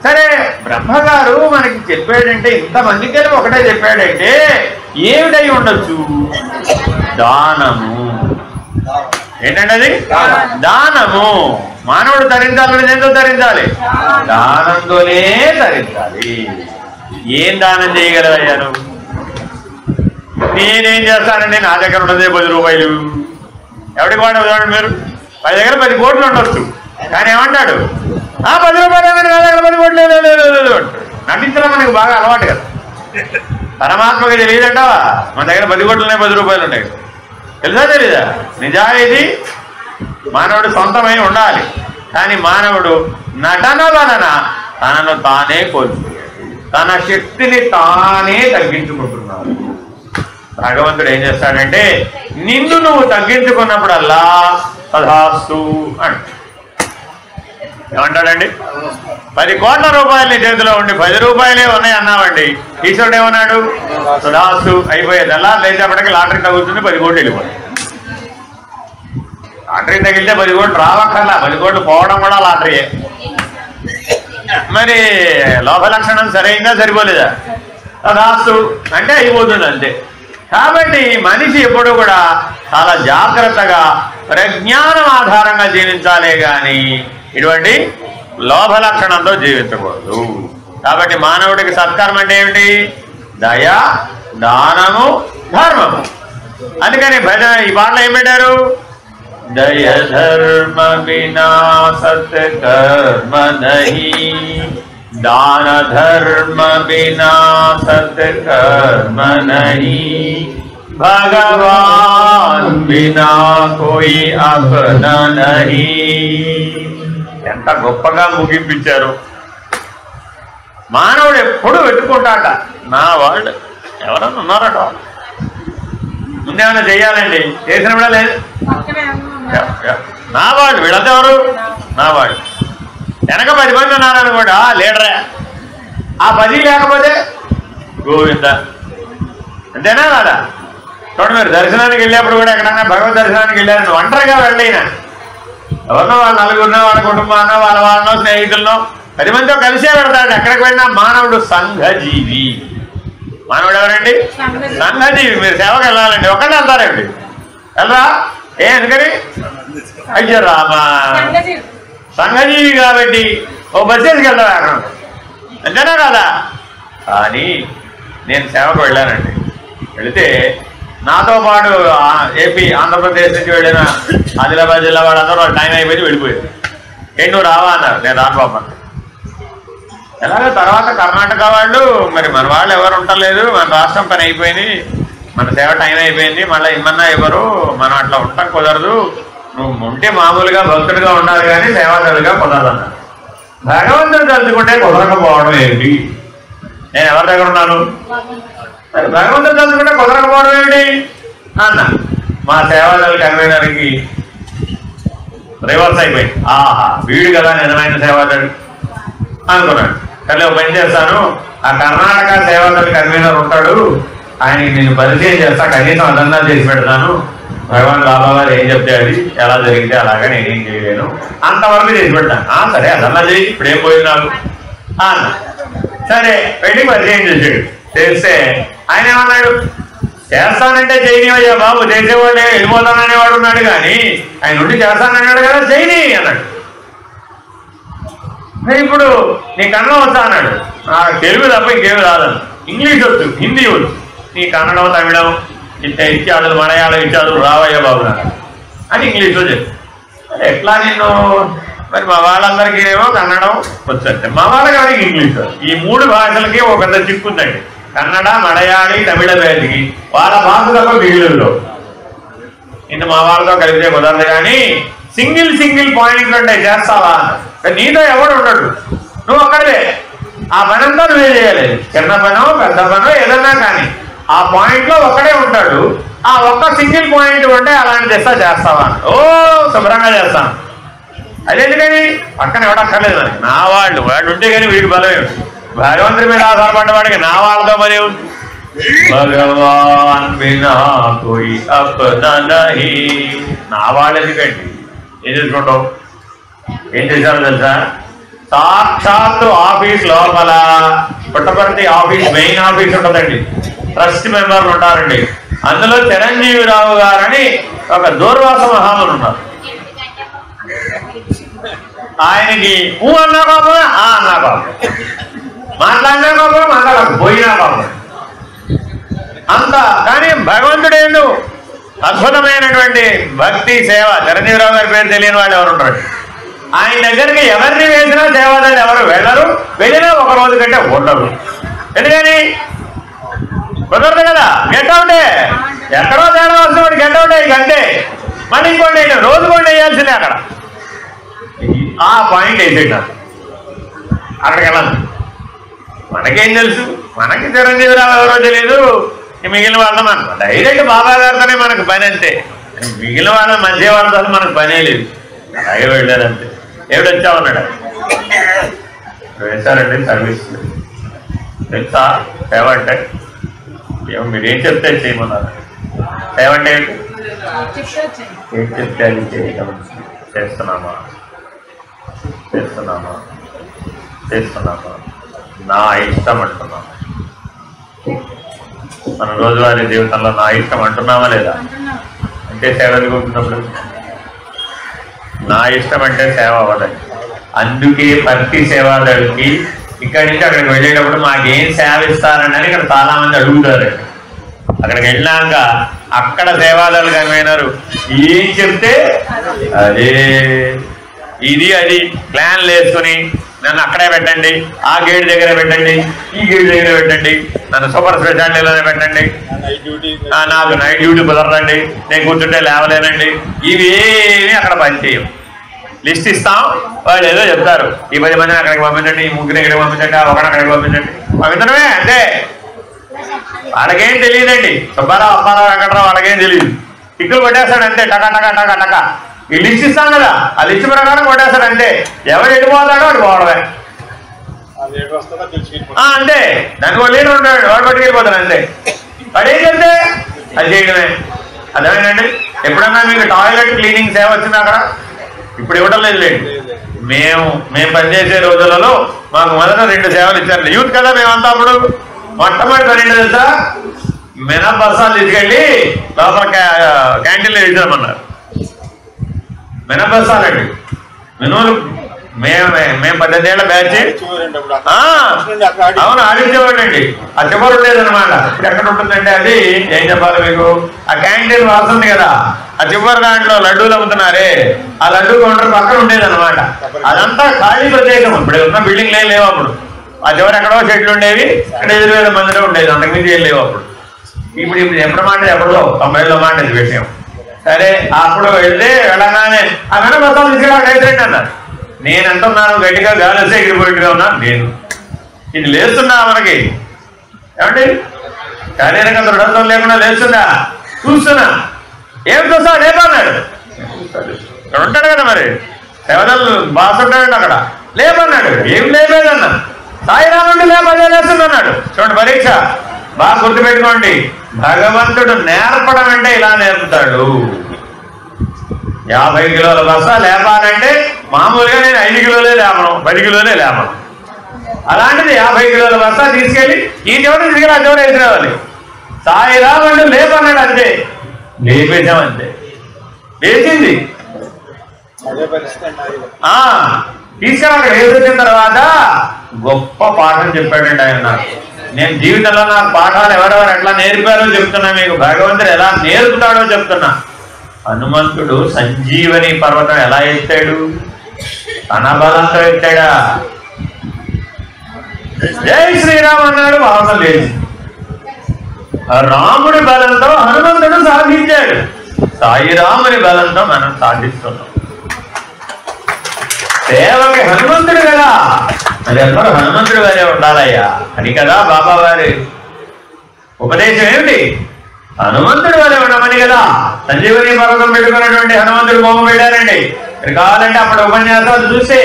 సరే, బ్రహ్మగారు మనకి చెప్పాడంటే, ఇంతమందికి ఒకటే చెప్పాడంటే ఏమిటై ఉండొచ్చు? దానము. ఏంటంటే అది దానము. మానవుడు ధరించాలని ఎంతో ధరించాలి, దానంతోనే ధరించాలి. ఏం దానం చేయగలవయ్యాను? నేనేం చేస్తానండి, నా దగ్గర ఉన్నదే 10 రూపాయలు. ఎవరికి వాడు చూడండి, మీరు మన దగ్గర 10 కోట్లు ఉండొచ్చు, కానీ ఏమంటాడు? 10 రూపాయలు ఏమైనా నా దగ్గర 10 కోట్లు లేదు అంటాడు. నటించడం మనకు బాగా అలవాటు కదా. పరమాత్మకి తెలియదంటావా మన దగ్గర 10 కోట్లు ఉన్నాయి, 10 రూపాయలు ఉన్నాయి? తెలుసా తెలీదా? నిజాయితీ మానవుడు సొంతమై ఉండాలి. కానీ మానవుడు నటన వలన తనను తానే కోల్పోయాడు, తన శక్తిని తానే తగ్గించుకుంటున్నాడు. భగవంతుడు ఏం చేస్తాడంటే, నిన్ను నువ్వు తగ్గించుకున్నప్పుడల్లా తథాస్తు అంట. ఏమంటాడండి? 10 కోట్ల రూపాయలు నీ చేతిలో ఉండి 10 రూపాయలే ఉన్నాయి అన్నావండి, ఈశ్వరుడు ఏమన్నాడు? తథాస్తు, అయిపోయేది. అలా లేచేపటికి లాటరీ తగులుతుంది, 10 కోట్లు వెళ్ళిపోతాయి. లాటరీ తగిలితే 10 కోట్లు రావక్కర్లా, 10 కోట్లు పోవడం కూడా లాటరీయే. మరి లోభ లక్షణం సరైందా, సరిపోలేదా? తథాస్తు అంటే అయిపోతుంది అంతే. కాబట్టి మనిషి ఎప్పుడు కూడా చాలా జాగ్రత్తగా ప్రజ్ఞానం ఆధారంగా జీవించాలే కానీ ఇటువంటి లోభ లక్షణంతో జీవించకూడదు. కాబట్టి మానవుడికి సత్కర్మ అంటే ఏమిటి? దయ, దానము, ధర్మము. అందుకని భజన ఈ పాటలో ఏం పెట్టారు? दय धर्म बिना सत्कर्म नहीं, दान धर्म बिना सत्कर्म नहीं, भगवान बिना कोई अपना नहीं. ఎంత గొప్పగా ముగింపించారు. మానవుడు ఎప్పుడు పెట్టుకుంటాట నా వాళ్ళు ఎవరన్నా ఉన్నారట. ముందేమైనా చెయ్యాలండి, చేసినప్పుడే లేదు. నా వాళ్ళు వీళ్ళంతా ఎవరు? నా వాళ్ళు. వెనక 10 మంది ఉన్నారనుకోండి, లీడరే. ఆ 10 లేకపోతే గోవింద. అంతేనా కాదా? చూడండి, మీరు దర్శనానికి వెళ్ళేప్పుడు కూడా ఎక్కడన్నా భగవద్ దర్శనానికి వెళ్ళారని ఒంటరిగా వెళ్ళైనా ఎవరినో వాళ్ళ నలుగురినో, వాళ్ళ కుటుంబాన్నో, వాళ్ళనో, స్నేహితులనో 10 మందితో కలిసే పెడతాడు. ఎక్కడికి వెళ్ళినా మానవుడు సంఘజీవి. మానవుడు ఎవరండి? సంఘజీవి. మీరు సేవకు వెళ్ళాలండి, ఒక్కడే వెళ్తారండి. వెళ్ళరా? ఎందుకని? అయ్యో రామా, సంఘజీవి కాబట్టి ఓ బస్ వేసుకెళ్తాడు అక్కడ. అంతేనా కదా? కానీ నేను సేవకు వెళ్ళానండి. వెళితే నాతో పాటు ఏపీ, ఆంధ్రప్రదేశ్ నుంచి వెళ్ళిన ఆదిలాబాద్ జిల్లా వాళ్ళందరూ వాళ్ళు టైం అయిపోయి వెళ్ళిపోయారు. ఏంటి నువ్వు రావా అన్నారు. నేను రాను బాబా. ఎలాగో తర్వాత కర్ణాటక వాళ్ళు, మరి మన వాళ్ళు ఎవరు ఉండలేదు, మన రాష్ట్రం పని అయిపోయింది, మన సేవ టైం అయిపోయింది, మళ్ళీ ఇమ్మన్నా ఎవరు, మనం అట్లా ఉండటం కుదరదు, నువ్వు ఉంటే మామూలుగా భక్తుడిగా ఉండాలి కానీ సేవాదారుగా కుదరదు అన్నారు. భగవంతుడు తలుచుకుంటే కుదరకపోవడం ఏంటి? నేను ఎవరి దగ్గర ఉన్నాను? మరి భగవంతుడు తలుచుకుంటే కుదరకపోవడం ఏమిటి అన్న. మా సేవాదారుల కన్వీనర్కి రివర్స్ అయిపోయింది. ఆహా, వీడు కదా నిజమైన సేవాదారు అనుకున్నాడు. కానీ ఒక పని చేస్తాను, ఆ కర్ణాటక సేవాదారుల కన్వీనర్ ఉంటాడు, ఆయనకి నేను పరిచయం చేస్తా, కనీసం అదన్నా చేసి పెడతాను. భగవాన్ బాబా గారు ఏం చెప్తే అది ఎలా జరిగితే అలాగా నేనేం చేయలేను, అంతవరకు చేసి పెడతాను. సరే అదన్నా చేయి, ఇప్పుడేం పోయింది నాకు అన్న. సరే వెళ్ళి పరిచయం చేసాడు. చేస్తే ఆయన ఏమన్నాడు, చేస్తానంటే చేయనివయ్యా బాబు, చేసేవాడే వెళ్ళిపోతాననేవాడు ఉన్నాడు కానీ ఆయన ఉండి చేస్తానన్నాడు కదా, చేయని అన్నాడు. ఇప్పుడు నీ కన్నడం వచ్చా అన్నాడు. తెలుగు తప్ప ఇంకేమి రాదని. ఇంగ్లీష్ వచ్చు, హిందీ వచ్చు, నీ కన్నడం, తమిళం ఇత్యాదులు, మలయాళం ఇత్యాదులు రావయ్యా బాబు నాకు అని ఇంగ్లీష్లో చెప్పు. ఎట్లా నిన్ను మరి మా వాళ్ళందరికీ ఏమో కన్నడం వచ్చండి, మా వాళ్ళకి ఇంగ్లీష్. ఈ 3 భాషలకి ఒక పెద్ద చిక్కుందండి. కన్నడ, మలయాళీ, తమిళ వేదికి వాళ్ళ భాష తప్ప మిగిలిలో ఇంత మా వాళ్ళతో కలిపితే కుదరదు. కానీ సింగిల్ పాయింట్లు ఉంటాయి, చేస్తావా? నీతో ఎవడు ఉండడు, నువ్వు ఒక్కడే. ఆ పనంతా నువ్వే చేయాలి, చిన్న పనో పెద్ద పనో ఏదన్నా కానీ ఆ పాయింట్లో ఒక్కడే ఉంటాడు. ఆ ఒక్క సింగిల్ పాయింట్ ఉంటే అలాంటి చేస్తావా? ఓ శుభ్రంగా చేస్తాను. అదేందుకని పక్కన ఎవడక్కర్లేదు మరి, నా వాళ్ళు ఉంటే కానీ వీడికి బలమే. భగవంతుడి మీద ఆధారపడ్డవాడికి నా వాళ్ళతో పని ఉంది. భగవాన్ బినా కోయి అప్నా నహీ. నా వాళ్ళు ఎందుకండి? ఏం చేసుకుంటావు? ఏం చేశారో తెలుసా? సాక్షాత్తు ఆఫీస్ లోపల పుట్టపర్తి ఆఫీస్, మెయిన్ ఆఫీస్ ఉంటుందండి, ట్రస్ట్ మెంబర్లు ఉంటారండి. అందులో చిరంజీవిరావు గారని ఒక దూర్వాస మహాములు ఉన్నారు. ఆయనకి ఊ అన్నా కోపం, ఆ అన్నా కోపం, మాట్లాడినా కోపం, మాట్లాడకపోయినా కోపం అంత. కానీ భగవంతుడు ఏండు అద్భుతమైనటువంటి భక్తి సేవ. చిరంజీవిరావు గారి పేరు తెలియని వాళ్ళు ఎవరు ఉంటారు? ఆయన దగ్గరికి ఎవరిని వేసినా సేవాదాలు ఎవరు వెళ్ళరు, వెళ్ళినా ఒక రోజు కంటే ఉండరు. ఎందుకని? కుదరదు కదా. గెట్అవుటే, ఎక్కడో తేడా వస్తున్నప్పుడు గెట్అవుటే ఇక అంతే. మళ్ళీ ఇంకోటి రోజు కూడా వేయాల్సిందే. అక్కడ ఆ పాయింట్ వేసేటారు. అక్కడికి వెళ్ళాలి. మనకేం తెలుసు? మనకి చిరంజీవిరావు ఎవరో తెలియదు, మిగిలిన వాళ్ళ మనకు డైరెక్ట్ బాబా గారితోనే మనకు పని అంతే. మిగిలిన వాళ్ళ మధ్య వాళ్ళతో మనకు పనే లేదు. అలాగే వెళ్ళారంతే. ఏమిటి వచ్చామన్నాడు, వేశారండి సర్వీస్. తెలుసా సేవ అంటే ఏమో? మీరేం చెప్తే చేయమన్నారు. సేవ అంటే ఏం చెప్తే అది చేయటం. చేస్తున్నామా నా ఇష్టం అంటున్నామా? మన రోజువారీ జీవితంలో నా ఇష్టం అంటున్నామా లేదా? అంటే సేవ ఎదుగుతున్నప్పుడు నా ఇష్టం అంటే సేవ అవ్వదండి. అందుకే భక్తి సేవాదారులకి ఇక్కడి నుంచి అక్కడికి వెళ్ళేటప్పుడు మాకేం సేవ ఇస్తారని ఇక్కడ చాలా మంది అడుగుతారండి. అక్కడికి వెళ్ళాక అక్కడ సేవాదాలు కనిపోయినారు. ఏం చెప్తే అదే ఇది అది ప్లాన్లు వేసుకుని నన్ను అక్కడే పెట్టండి, ఆ గేట్ దగ్గర పెట్టండి, ఈ గేట్ దగ్గర పెట్టండి, నన్ను సూపర్ స్పెషాలిటీలోనే పెట్టండి, నాకు నైట్ డ్యూటీ కుదరదండి, నేను కూర్చుంటే లేవలేనండి, ఇవేమి అక్కడ పనిచేయం. లిస్ట్ ఇస్తాం, వాళ్ళు ఏదో చెప్తారు, ఈ 10 మందిని అక్కడికి పంపించండి, ఈ 3 ఇక్కడికి పంపించండి, ఒకటి అక్కడికి పంపించండి, పంపించడమే అంతే. వాళ్ళకేం తెలియదండి. సుబ్బారావు అప్పారావు వెంకటరావు వాళ్ళకేం తెలియదు. టిక్కులు కొట్టేస్తాడు అంతే, టకా టకా టకా టకా. ఈ లిస్ట్ ఇస్తాం కదా, ఆ లిస్ట్ ప్రకారం కొట్టేస్తాడు అంతే. ఎవరు ఎడిపోతాడో అటు పోవడమే అంతే. దానికి ఒక లీడర్ ఉంటాడు, వాడు పట్టుకెళ్ళిపోతాడు అంతే. వాడు ఏం చెప్తే అది చేయడమే. అదేనండి. ఎప్పుడన్నా మీకు టాయిలెట్ క్లీనింగ్ సేవ వచ్చింది అక్కడ? ఇప్పుడు ఇవ్వడం లేదులేండి. మేము పనిచేసే రోజులలో మాకు మొదట 2 సేవలు ఇచ్చారు. యూత్ కదా మేమంతా. అప్పుడు మొట్టమొదటి పని ఏంటో తెలుసా? మినప బస్తాలు తీసుకెళ్ళి లోపల క్యాంటీన్లో ఇచ్చామన్నారు. మినప బస్తాలండి, మినుములు. మేము 18 ఏళ్ల బ్యాచ్. అవును, ఆడించేవాడండి. ఆ చివరి ఉండేదన్నమాట. ఇప్పుడు ఎక్కడ ఉంటుందంటే అది ఏం చెప్పాలి మీకు, ఆ క్యాంటీన్ వస్తుంది కదా, ఆ చివరి దాంట్లో లడ్డూలు అమ్ముతున్నారే, ఆ లడ్డూ కౌంటర్ పక్కన ఉండేదన్నమాట. అదంతా ఖాళీ ప్రదేశం. ఇప్పుడు ఉన్న బిల్డింగ్లు ఏం లేవు అప్పుడు. ఆ చివరి ఎక్కడో చెట్లు ఉండేవి, ఇక్కడ 5,000 మందిలో ఉండేది, అంతకుమించి ఏం లేవు అప్పుడు. ఇప్పుడు ఎప్పుడు మాట ఎప్పుడో 90లో మాట ఇది విషయం. సరే, అప్పుడు వెళ్తే వెళ్ళగానే ఆ వెన బస్తాలు తీసుకెళ్ళి అన్నారు. నేను ఎంతున్నాను, గట్టిగా గాలి వస్తే ఎగిరిపోయిట్టుగా ఉన్నాను నేను. ఇది లేస్తున్నా మనకి ఏమండి, శారీరక దృఢత్వం లేకుండా లేస్తుందా? చూస్తున్నా. ఏం చూస్తా లేపన్నాడు. ఇక్కడ ఉంటాడు కదా మరి, సేవదలు బాస్ ఉంటాడండి అక్కడ. లేపన్నాడు. ఏం లేపేదన్నా, సాయిరాముడు లేపదే లేస్తున్నాడు. చూడండి పరీక్ష బాగా గుర్తుపెట్టుకోండి. భగవంతుడు నేర్పడం అంటే ఇలా నేర్పుతాడు. 50 కిలోల బస్తా లేపాలంటే మామూలుగా నేను 5 కిలోలే లేపను, 10 కిలోలే లేపను. అలాంటిది 50 కిలోల బస్తా తీసుకెళ్ళి ఈ చివరి తీసుకెళ్ళి ఆ చివరి వేసిరావాలి. సాయిరాముడు లేపన్నాడు అంతే. లేపేశాం అంతే. లేచింది. తీసుకెళ్ళి అక్కడ వేసి వచ్చిన తర్వాత గొప్ప పాఠం చెప్పాడండి ఆయన నాకు. నేను జీవితంలో నాకు పాఠాలు ఎవరెవరు ఎట్లా నేర్పారో చెప్తున్నా మీకు. భగవంతుడు ఎలా నేర్పుతాడో చెప్తున్నా. హనుమంతుడు సంజీవని పర్వతం ఎలా ఎత్తాడు? తన బలంతో ఎత్తాడా? జై శ్రీరామ్ అన్నాడు, పర్వతం లేదు. రాముడి బలంతో హనుమంతుడు సాధించాడు. సాయిరాముని బలంతో మనం సాధిస్తున్నాం. సేవకి హనుమంతుడు కదా, అది ఎవ్వరు హనుమంతుడు గారే ఉండాలయ్యా అని కదా బాబా వారి ఉపదేశం. ఏమిటి? హనుమంతుడు వలె ఉండమని కదా. సంజీవని పర్వతం పెట్టుకున్నటువంటి హనుమంతుడు బొమ్మ పెట్టారండి. కావాలంటే అప్పుడు ఉపన్యాసాలు చూస్తే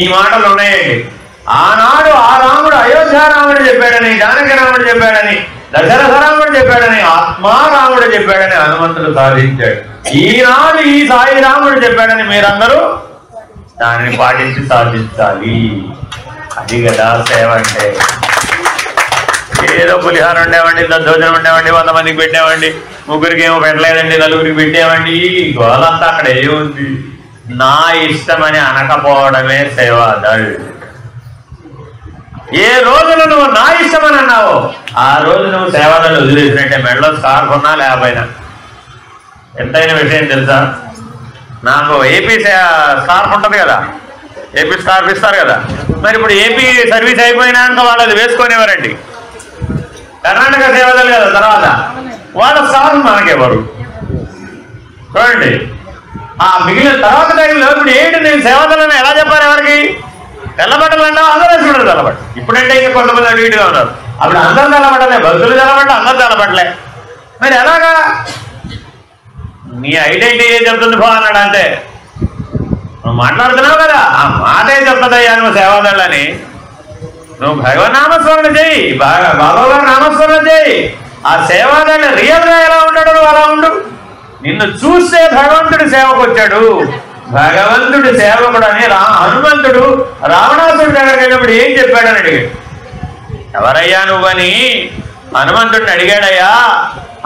ఈ మాటలు ఉన్నాయండి. ఆనాడు ఆ రాముడు అయోధ్య రాముడు చెప్పాడని, జానకి రాముడు చెప్పాడని, దశరథ రాముడు చెప్పాడని, ఆత్మారాముడు చెప్పాడని హనుమంతుడు సాధించాడు. ఈనాడు ఈ సాయి రాముడు చెప్పాడని మీరందరూ దానిని పాటించి సాధించాలి. అది కదా సేవ అంటే. ఏదో పులిహారం ఉండేవండి, దద్దోజనం ఉండేవండి, 100 మందికి పెట్టామండి, 3కి ఏమో పెట్టలేదండి, 4కి పెట్టామండి. ఈ గోలంతా అక్కడ ఏముంది? నా ఇష్టమని అనకపోవడమే సేవాదళ్. ఏ రోజున నువ్వు నా ఇష్టమని అన్నావో ఆ రోజు నువ్వు సేవాదళ్ వదిలేసినట్టే. మెడలో స్కార్ఫ్ ఉన్నా లేకపోయినా. ఎంతైన విషయం తెలుసా? నాకు ఏపీ స్కార్ఫ్ ఉంటుంది కదా, ఏపీ స్కార్ఫ్ ఇస్తారు కదా. మరి ఇప్పుడు ఏపీ సర్వీస్ అయిపోయినాక వాళ్ళు అది వేసుకునేవారండి. కర్ణాటక సేవదలు కదా తర్వాత, వాళ్ళ స్కార్ఫ్ మనకెవరు? చూడండి, ఆ మిగిలిన తర్వాత టైంలో ఇప్పుడు ఏంటి నేను సేవదలని ఎలా చెప్పారు ఎవరికి? తెల్లబట్టలు అంటావు, అందరూ వేసుకుంటారు తెల్లబట్ట. ఇప్పుడంటే ఇంకా కొంతమంది అటు ఇటుగా ఉన్నారు. అప్పుడు అందరూ తెల్లబట్టలే, భక్తులు తెల్లబట్ట, అందరూ తెల్లబట్టలే. మరి ఎలాగా? నీ ఐడెంటిటీ ఏం చెప్తుంది బా అన్నాడు అంతే. నువ్వు మాట్లాడుతున్నావు కదా, ఆ మాట ఏం చెప్తుందయ్యా నువ్వు సేవాదళ్ళని. నువ్వు భగవన్నామస్మరణ చేయి, బాబా గారు నామస్మరణ చేయి. ఆ సేవాదళ్ళ రియల్ గా ఎలా ఉంటాడు నువ్వు అలా ఉండు. నిన్ను చూస్తే భగవంతుడి సేవకు వచ్చాడు. భగవంతుడి సేవకుడు అని హనుమంతుడు రావణాసుడి దగ్గరికి వెళ్ళినప్పుడు ఏం చెప్పాడని అడిగాడు. ఎవరయ్యా నువ్వని హనుమంతుడిని అడిగాడయ్యా.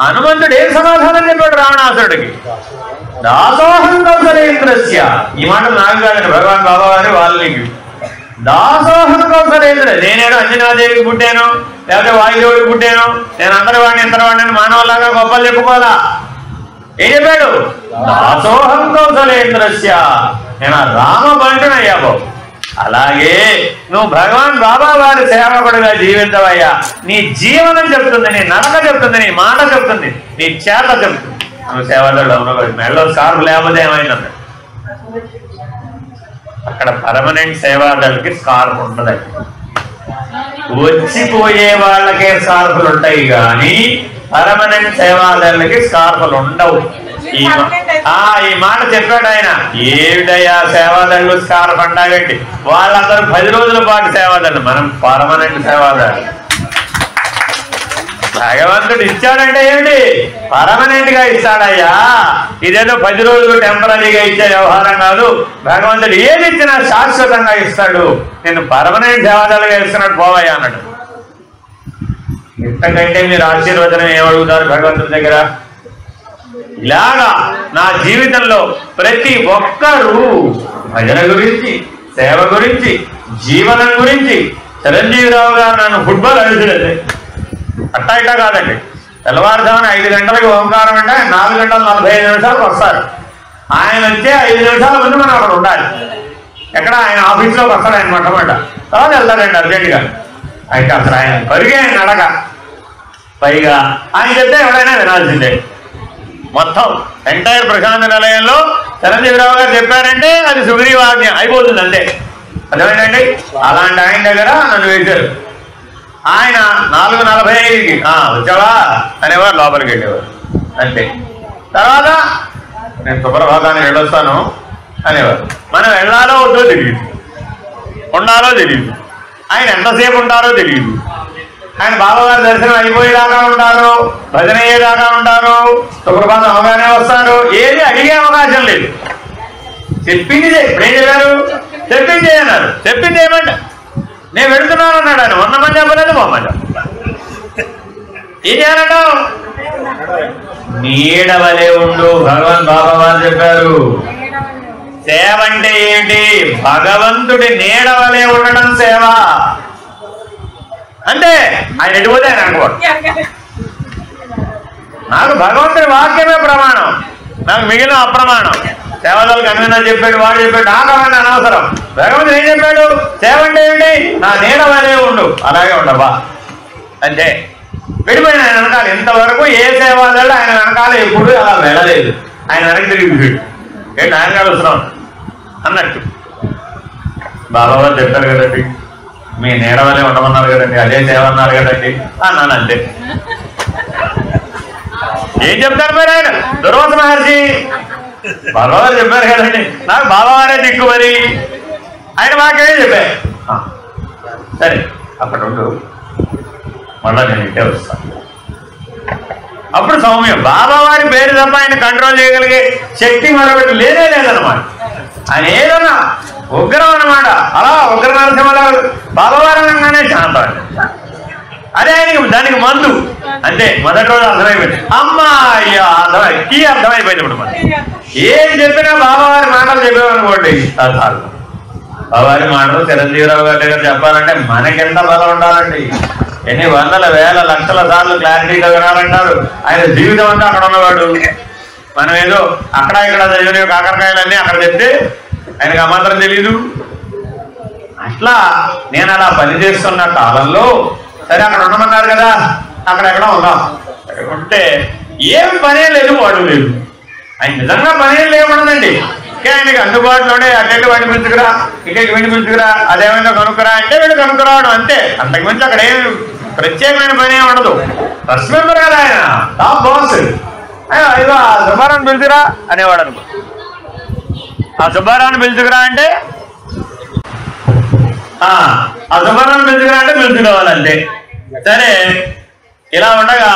హనుమంతుడు ఏం సమాధానం చెప్పాడు రావణాసుడికి? దాసోహం కౌసలేంద్రస్య. ఈ మాట నాకు కాదండి, భగవాన్ బాబా వారి వాళ్ళకి. దాసోహం కౌసలేంద్ర. నేనేదో అంజనాదేవికి పుట్టాను, లేకపోతే వాయుదేవుడికి పుట్టాను, నేను అందరి వాడిని ఇంతటి వాడిని మానవులాగా గొప్పలు చెప్పుకోవాలా. ఏం చెప్పాడు? దాసోహం కౌసలేంద్రస్య, నేను రామ బంటునయ్యా బాబు. అలాగే నువ్వు భగవాన్ బాబా వారి సేవకుడిగా జీవించవయ్యా. నీ జీవనం చెప్తుంది, నీ నడక చెప్తుంది, నీ మాట చెప్తుంది, నీ చేత చెప్తుంది. నువ్వు సేవకుడు అవును. మెడలో స్కార్ఫ్ లేకపోతే ఏమైందంట? అక్కడ పర్మనెంట్ సేవాదాలకి స్కార్ఫ్ ఉండదండి. వచ్చిపోయే వాళ్ళకే స్కార్ఫులు ఉంటాయి కానీ పర్మనెంట్ సేవాదాలకి స్కార్ఫులు ఉండవు. ఈ మాట చెప్పాడు ఆయన. ఏమిటయ్యా సేవాదాలు స్కార్ఫ్ అంటావేంటి? వాళ్ళందరూ 10 రోజుల పాటు సేవాదాలు, మనం పర్మనెంట్ సేవాదాలు. భగవంతుడు ఇచ్చాడంటే ఏమిటి? పర్మనెంట్ గా ఇస్తాడయ్యా. ఇదేదో 10 రోజులు టెంపరీగా ఇచ్చే వ్యవహారం కాదు. భగవంతుడు ఏది ఇచ్చినా శాశ్వతంగా ఇస్తాడు. నేను పర్మనెంట్ సేవాదాలుగా ఇస్తున్నాడు పోవయ్యా అన్నాడు. ఇంతకంటే మీరు ఆశీర్వచనం ఏమడుగుతారు భగవంతుడి దగ్గర? ఇలాగా నా జీవితంలో ప్రతి ఒక్కరూ భజన గురించి, సేవ గురించి, జీవనం గురించి. చిరంజీవిరావు గారు నన్ను ఫుట్బాల్ అడిగితే అట్టా ఇట్టా కాదండి. తెల్లవారుజామున 5 గంటలకు ఓంకారం అంటే 4 గంటల 45 నిమిషాలకు వస్తారు. ఆయన వచ్చే 5 నిమిషాల ముందు మనం అక్కడ ఉండాలి. ఎక్కడ? ఆయన ఆఫీస్లోకి వస్తాడు. ఆయన మొట్టమొదట తర్వాత వెళ్తాడండి అర్జెంటుగా. అయితే అసలు ఆయన పరిగే ఆయన నడక. పైగా ఆయన చెప్తే ఎవరైనా వినాల్సిందే. మొత్తం ఎంటైర్ ప్రశాంత నిలయంలో చిరంజీవిరావు గారు చెప్పారంటే అది సుగ్రీవాజ్ఞ అయిపోతుంది అంతే. అర్థమైందండి? అలాంటి ఆయన దగ్గర నన్ను వేశారు. ఆయన 4:45కి వచ్చావా అనేవారు, లోపలికి వెళ్ళేవారు అంతే. తర్వాత నేను సుప్రభాతానికి వెళ్ళొస్తాను అనేవారు. మనం వెళ్ళాలో వద్దో తెలియదు, ఉండాలో తెలియదు, ఆయన ఎంతసేపు ఉంటారో తెలియదు. ఆయన బాబాగారి దర్శనం అయిపోయేదాకా ఉంటారు, భజన అయ్యేదాకా ఉంటారు, సుప్రభాతం అవగానే వస్తారు. ఏది అడిగే అవకాశం లేదు. చెప్పింది ఇప్పుడేం చెప్పారు? చెప్పింది చేయన్నారు. చెప్పింది ఏమంట? నేను వెళుతున్నాను అన్నాడు ఆయన. మొన్నమని చెప్పలేదు, మొమ్మని చెప్పలేదు. ఏం చేయాలంటావు? నీడవలే ఉండు. భగవాన్ బాబా వారు చెప్పారు. సేవ అంటే ఏంటి? భగవంతుడి నీడవలే ఉండడం సేవ అంటే. ఆయన ఎటుపోతే ఆయన అనుకోడు. నాకు భగవంతుడి వాక్యమే ప్రమాణం, నాకు మిగిలిన అప్రమాణం. సేవలకు అన్నిందని చెప్పాడు, వాడు చెప్పాడు, నాకు అవన్నీ అనవసరం. భగవంతుడు ఏం చెప్పాడు? సేవ అంటే ఏంటి? నా నీడ వలే ఉండు, అలాగే ఉండవా అంటే. విడిపోయిన ఆయన వెనకాల ఇంతవరకు ఏ సేవాదాలు ఆయన వెనకాల ఎప్పుడు అలా వెళ్ళలేదు. ఆయన వెనక్కి తిరిగి ఏంటి ఆయన కలుస్తున్నాం అన్నట్టు. బాబావారు చెప్పారు కదండి, మీ నీడ వలే ఉండమన్నారు కదండి, అదే సేవ అన్నారు కదండి అన్నాను అంతే. ఏం చెప్తారు మరి ఆయన? దుర్వాస మహర్షి బాబావారు చెప్పారు కదండి, నాకు బాబావారే దిక్కు మరి. ఆయన మాకేం చెప్పారు. సరే అక్కడ ఉండు, మళ్ళా నేను ఇంటే వస్తాను. అప్పుడు సౌమ్యం. బాబావారి పేరు తప్ప ఆయన కంట్రోల్ చేయగలిగే శక్తి మరొకటి లేనే లేదన్నమాట. ఆయన ఏదన్నా ఉగ్రం అన్నమాట. అలా ఉగ్ర నరసింహలా బాబావారు అనగానే శాంతం. అదే ఆయనకి దానికి మందు అంతే. మొదటి రోజు అర్థమైపోయింది. అయ్యా అర్థమైపోయింది. ఇప్పుడు మనం ఏం చెప్పినా బాబావారి మాటలు చెప్పేవనుకోండి చాలు. బాబావారి మాటలు చిరంజీవిరావు గారి దగ్గర చెప్పాలంటే మనకెంత బలం ఉండాలండి. ఎన్ని వందల వేల లక్షల సార్లు క్లారిటీగా వినాలంటారు. ఆయన జీవితం అంతా అక్కడ ఉన్నవాడు. మనం ఏదో అక్కడ ఇక్కడ చదివిన కాకరకాయలన్నీ అక్కడ చెప్తే ఆయనకు ఆ మాత్రం తెలీదు. అట్లా నేను అలా పనిచేస్తున్న కాలంలో సరే అక్కడ ఉండమన్నారు కదా, అక్కడెక్కడ ఉన్నాం. ఉంటే ఏం పనే లేదు, వాడు లేదు. ఆయన నిజంగా పనే లేకుండానండి. ఇంకా ఆయనకి అందుబాటులోనే అటెంట్ వినిపించుకురా, ఇక్కడికి వినిపించుకురా, అదేమైనా కనుక్కురా అంటే వీళ్ళు కనుక్కురావడం అంతే. అంతకుమించి అక్కడ ఏం ప్రత్యేకమైన పని ఏమి ఉండదు. ఫస్ట్ మెంబర్ కదా ఆయన, టాప్ బాస్. ఇదిగో ఆ సుబ్బారావుని పిలుచుకురా అనేవాడు అనుకో. ఆ సుబ్బారావుని పిలుచుకురా అంటే ఆ సుబ్బారావుని పిలుచుకురా అంటే పిలుచుకోవాలంటే. సరే ఇలా ఉండగా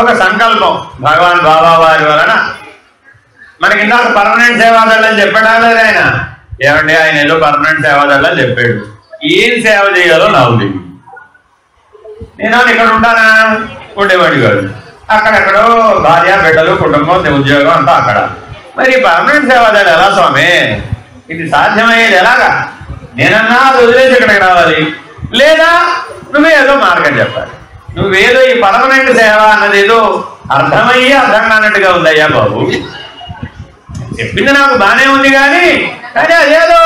ఒక సంకల్పం భగవాన్ బాబా వారి వలన మనకి ఇందాక పర్మనెంట్ సేవాదళ్ళు అని చెప్పాడా లేదు ఆయన? ఏమంటే ఆయన ఏదో పర్మనెంట్ సేవాదళ్ళు అని చెప్పాడు. ఏం సేవ చేయాలో నాకు తెలియదు. నేను ఇక్కడ ఉంటానా? ఉండేవాడి కాదు. అక్కడెక్కడో భార్య, బిడ్డలు, కుటుంబం, ఉద్యోగం అంతా అక్కడ. మరి పర్మనెంట్ సేవాదళ్ళు ఎలా స్వామి? ఇది సాధ్యమయ్యేది ఎలాగా? నేనన్నా అది వదిలేసి ఇక్కడికి రావాలి, లేదా నువ్వేదో మార్గం చెప్పాలి. నువ్వేదో ఈ పర్మనెంట్ సేవ అన్నది ఏదో అర్థమయ్యి అర్థం కానట్టుగా ఉందయ్యా బాబు. చెప్పింది నాకు బానే ఉంది కానీ అదేదో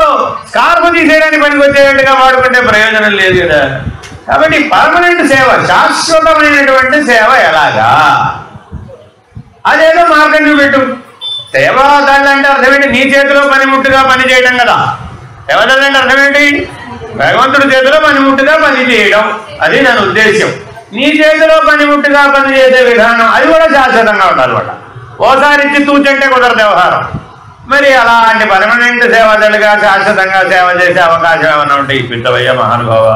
స్కార్పు తీసేయడానికి పనికి వచ్చేటట్టుగా వాడుకుంటే ప్రయోజనం లేదు కదా. కాబట్టి పర్మనెంట్ సేవ, శాశ్వతమైనటువంటి సేవ ఎలాగా, అదేదో మార్గం చూపెట్టు. సేవాదాళ్ళు అంటే అర్థమేంటి? నీ చేతిలో పనిముట్టుగా పని చేయడం కదా. సేవాదాళ్ళు అంటే అర్థమేంటి? భగవంతుడి చేతిలో పనిముట్టుగా పని చేయడం, అది దాని ఉద్దేశ్యం. నీ చేతిలో పనిముట్టుగా పని చేసే విధానం అది కూడా శాశ్వతంగా ఉండాలన్నమాట. ఓసారి ఇచ్చి తూచంటే కుదరదు వ్యవహారం. మరి అలాంటి పర్మనెంట్ సేవాదాలుగా శాశ్వతంగా సేవ చేసే అవకాశం ఏమన్నా ఉంటే ఇప్పించవయ్యా మహానుభావ.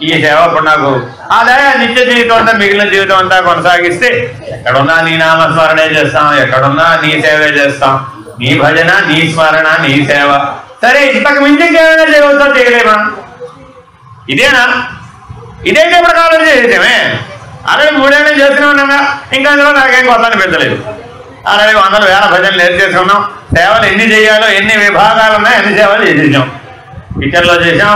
ఈ సేవ ఇప్పుడు నాకు ఆదాయ నిత్య జీవితం అంతా, మిగిలిన జీవితం అంతా కొనసాగిస్తే ఎక్కడున్నా నీ నామస్మరణే చేస్తాం, ఎక్కడున్నా నీ సేవే చేస్తాం. నీ భజన, నీ స్మరణ, నీ సేవ. సరే, ఇంతకు మించి ఇంకేమైనా చేయవచ్చో చేయలేమా? ఇదేనా? ఇదైతే ఇప్పుడు కాలం చేసేమే. అలాగే 3 ఏళ్ళు చేస్తూనే ఉన్నాగా. ఇంకా అందులో నాకేం కొత్త అనిపించలేదు. అలాగే 100 వేల భజనలు నేర్చేసుకున్నాం. సేవలు ఎన్ని చేయాలో, ఎన్ని విభాగాలు ఉన్నాయో అన్ని సేవలు చేసేసాం. కిచెన్లో చేసాం,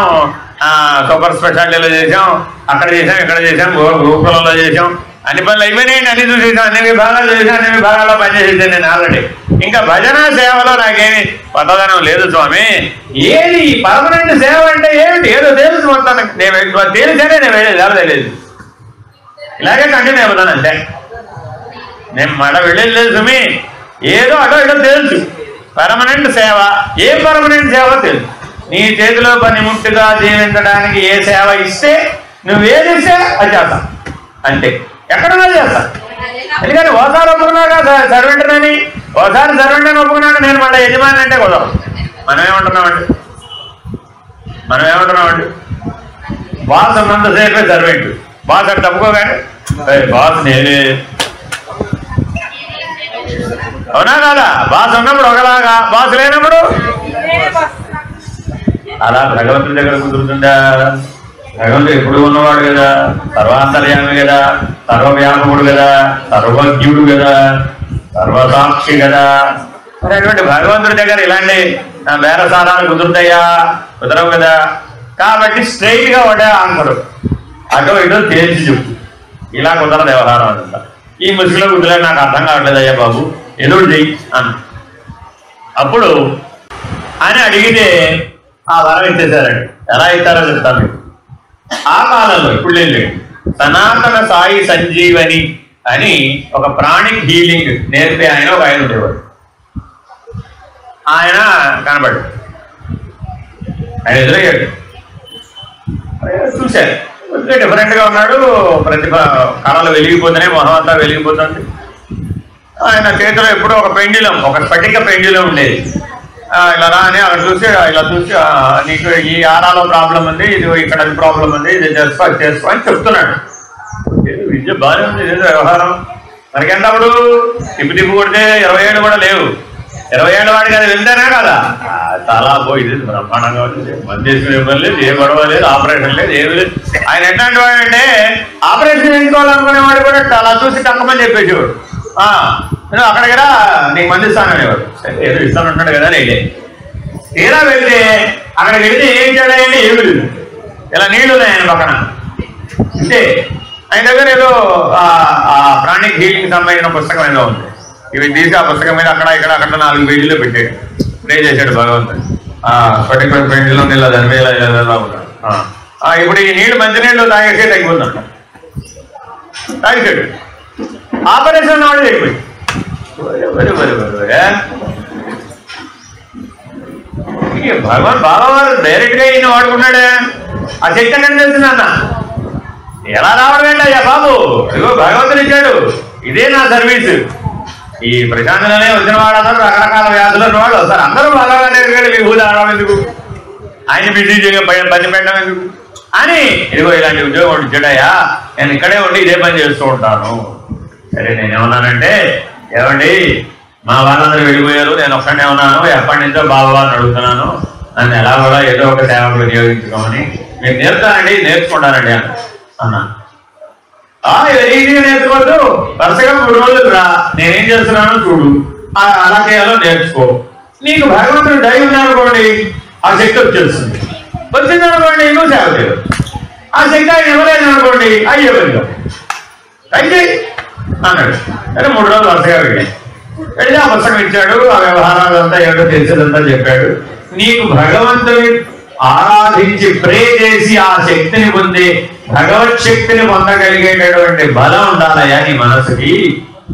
సూపర్ స్పెషాలిటీలో చేసాం, అక్కడ చేసాం, ఇక్కడ చేసాం, గోకులంలో చేసాం. అన్ని పనులు అయిపోయినాయండి, అన్ని చూసేసాం, అన్ని విభాగాలు చేసాం, అన్ని విభాగాల్లో పనిచేసేసాను నేను ఆల్రెడీ. ఇంకా భజన సేవలో నాకేమి కొత్తదనం లేదు స్వామి. ఏది పర్మనెంట్ సేవ అంటే ఏమిటి? ఏదో తెలుసు మొత్తానికి. నేను తెలిసేనే నేను వెళ్ళేది, ఎవరు తెలియదు. ఇలాగే కంటిన్యూ అయిపోతాను అంతే. నేను మడ వెళ్ళేది లేదు సుమి. ఏదో అటో ఇటో తెలుసు. పర్మనెంట్ సేవ, ఏ పర్మనెంట్ సేవ తెలుసు. నీ చేతిలో పనిముట్టుగా జీవించడానికి ఏ సేవ ఇస్తే, నువ్వేది ఇస్తే అది చేస్తా అంతే. ఎక్కడన్నా చేస్తా. ఎందుకంటే ఓసారి ఒప్పుకున్నాక సర్వెంట్నని, ఓసారి సర్వెంట్ అని ఒప్పుకున్నాక నేను మళ్ళీ యజమాని అంటే కుదరదు. మనం ఏమంటున్నామండి? బాస్ ఉన్నంతసేపే సర్వెంట్. బాస్ అంటే తప్పుకోగానే బాస్ నేనే, అవునా కాదా? బాస్ ఉన్నప్పుడు ఒకలాగా, బాస్ లేనప్పుడు అలా. భగవంతుడి దగ్గర కుదురుతుందా? భగవంతుడు ఎప్పుడు ఉన్నవాడు కదా, సర్వాంతర్యామి కదా, సర్వవ్యాపకుడు కదా, సర్వజ్ఞుడు కదా, సర్వసాక్షి కదా. మరి అటువంటి భగవంతుడి దగ్గర ఇలాంటి బేరసారాలు కుదురుతాయా? కుదరవు కదా. కాబట్టి స్ట్రైట్ గా ఒకటే ఆన్సరు, అటో ఇటో తేల్చి చెప్పు. ఇలా కుదరదు వ్యవహారం అంతా. ఈ ముసుగులో కుదిరే నాకు అర్థం కావట్లేదు అయ్యా బాబు, ఏదో చెయ్యి అన్న. అప్పుడు అని అడిగితే ఆ వరం ఇచ్చేశారండి. ఎలా ఇస్తారో చెప్తాను మీకు. ఆ కాలంలో, ఇప్పుడు లేదు, సనాతన సాయి సంజీవని అని ఒక ప్రాణిక్ హీలింగ్ నేర్పే ఆయన ఒక ఆయన ఉండేవాడు. ఆయన కనబడ్డాడు, ఆయన ఎదురయ్యాడు. చూశారు, డిఫరెంట్ గా ఉన్నాడు. ప్రతిభ కళలు వెలిగిపోతున్నాయి, మొహం అంతా వెలిగిపోతుంది. ఆయన చేతిలో ఎప్పుడూ ఒక పెండ్యులం, ఒక స్ఫటిక పెండ్యులం ఉండేది. ఇలా రా అని అక్కడ చూసి, ఇలా చూసి, నీకు ఈ ఆరాలో ప్రాబ్లం ఉంది, ఇది ఇక్కడ ప్రాబ్లం ఉంది, ఇది చేసుకో, అది చేసుకో అని చెప్తున్నాడు. విద్య బాగానే ఉంది, ఏదో వ్యవహారం. మనకెంతప్పుడు తిప్పు కొడితే 20 ఏళ్ళు కూడా లేవు. 20 ఏళ్ళ వాడికి అది వెళ్తేనే కదా చాలా పోయింది, బ్రహ్మాండంగా వచ్చింది. మంది చేసుకునే ఇబ్బంది లేదు, ఏ గొడవ లేదు, ఆపరేషన్ లేదు, ఏమి లేదు. ఆయన ఎట్లాంటి వాడు అంటే, ఆపరేషన్ చేసుకోవాలనుకునేవాడు కూడా అలా చూసి టక్కమని చెప్పేసేవాడు. నేను అక్కడికి రా, నీకు మంది ఇస్తాను అనేవాడు. సరే ఏదో ఇస్తానంటున్నాడు కదా నేనే. తీరా వెళ్తే అక్కడికి వెళ్తే ఏం చేయడండి, ఏమి లేదు. ఇలా నీళ్లు ఉన్నాయి ఆయన పక్కన. అంటే ఆయన దగ్గర ఏదో ప్రాణిక్ హీలింగ్ సంబంధించిన పుస్తకం ఏదో ఉంది. ఇవి తీసి ఆ పుస్తకం మీద అక్కడ ఇక్కడ 4 పేజీలో పెట్టాడు. ప్రే చేశాడు భగవంతుడు. పర్టికులర్ పేజీలో నీళ్ళ దాని మీద ఇలా ఉంటాడు. ఇప్పుడు ఈ నీళ్లు మంచినీళ్ళు తాగేసే తగ్గిపోతుందంట. తాగేసాడు. ఆపరేషన్ వాడు అయిపోయి భగవాన్ బాబావారు డైరెక్ట్ గా ఈయన వాడుకున్నాడే. ఆ శక్తి ఎక్కడ తెలిసింది అన్న? ఎలా రావడం ఏంటయ్యా బాబు, ఇదిగో భగవంతుడు ఇచ్చాడు, ఇదే నా సర్వీసు. ఈ ప్రశాంతనే వచ్చిన వాళ్ళందరూ రకరకాల వ్యాధులు ఉన్న వాళ్ళు వస్తారు. అందరూ బాగానే విభూతి ఆడడం ఎందుకు, ఆయన బిజీ పని పెట్టడం ఎందుకు అని, ఇదిగో ఇలాంటి ఉద్యోగం ఒకటి ఇచ్చాడయ్యా, నేను ఇక్కడే ఉండి ఇదే పని చేస్తూ ఉంటాను. సరే నేనేమన్నానంటే, ఏమండి మా వాళ్ళందరూ వెళ్ళిపోయారు, నేను ఒక్కడే ఉన్నాను, ఎప్పటి నుంచో బాబాని అడుగుతున్నాను, నన్ను ఎలా కూడా ఏదో ఒక సేవకు వినియోగించుకోమని. మీరు నేర్పుతానండి, నేర్చుకుంటానండి అన్నా. వెరీ ఈజీగా నేర్చుకోవద్దు, వరుసగా 3 రోజులు రా, నేనేం చేస్తున్నానో చూడు, అలా చేయాలో నేర్చుకో. నీకు భగవంతుడు దయ ఉందనుకోండి, ఆ శక్తి వచ్చేస్తుంది. వచ్చిందనుకోండి నువ్వు సేవ చేయవు. ఆ శక్తి ఆయన ఇవ్వలేదు అనుకోండి, అయ్యే పని అయితే అన్నాడు. కానీ 3 రోజులు వరుసగా వెళ్ళి ఆ పుస్తకం ఇచ్చాడు. ఆ వ్యవహారాలంతా ఏమిటో తెలిసేదంతా చెప్పాడు. నీకు భగవంతుని ఆరాధించి ప్రే చేసి ఆ శక్తిని పొంది భగవత్ శక్తిని పొందగలిగేటటువంటి బలం ఉండాలయ్యా నీ మనసుకి.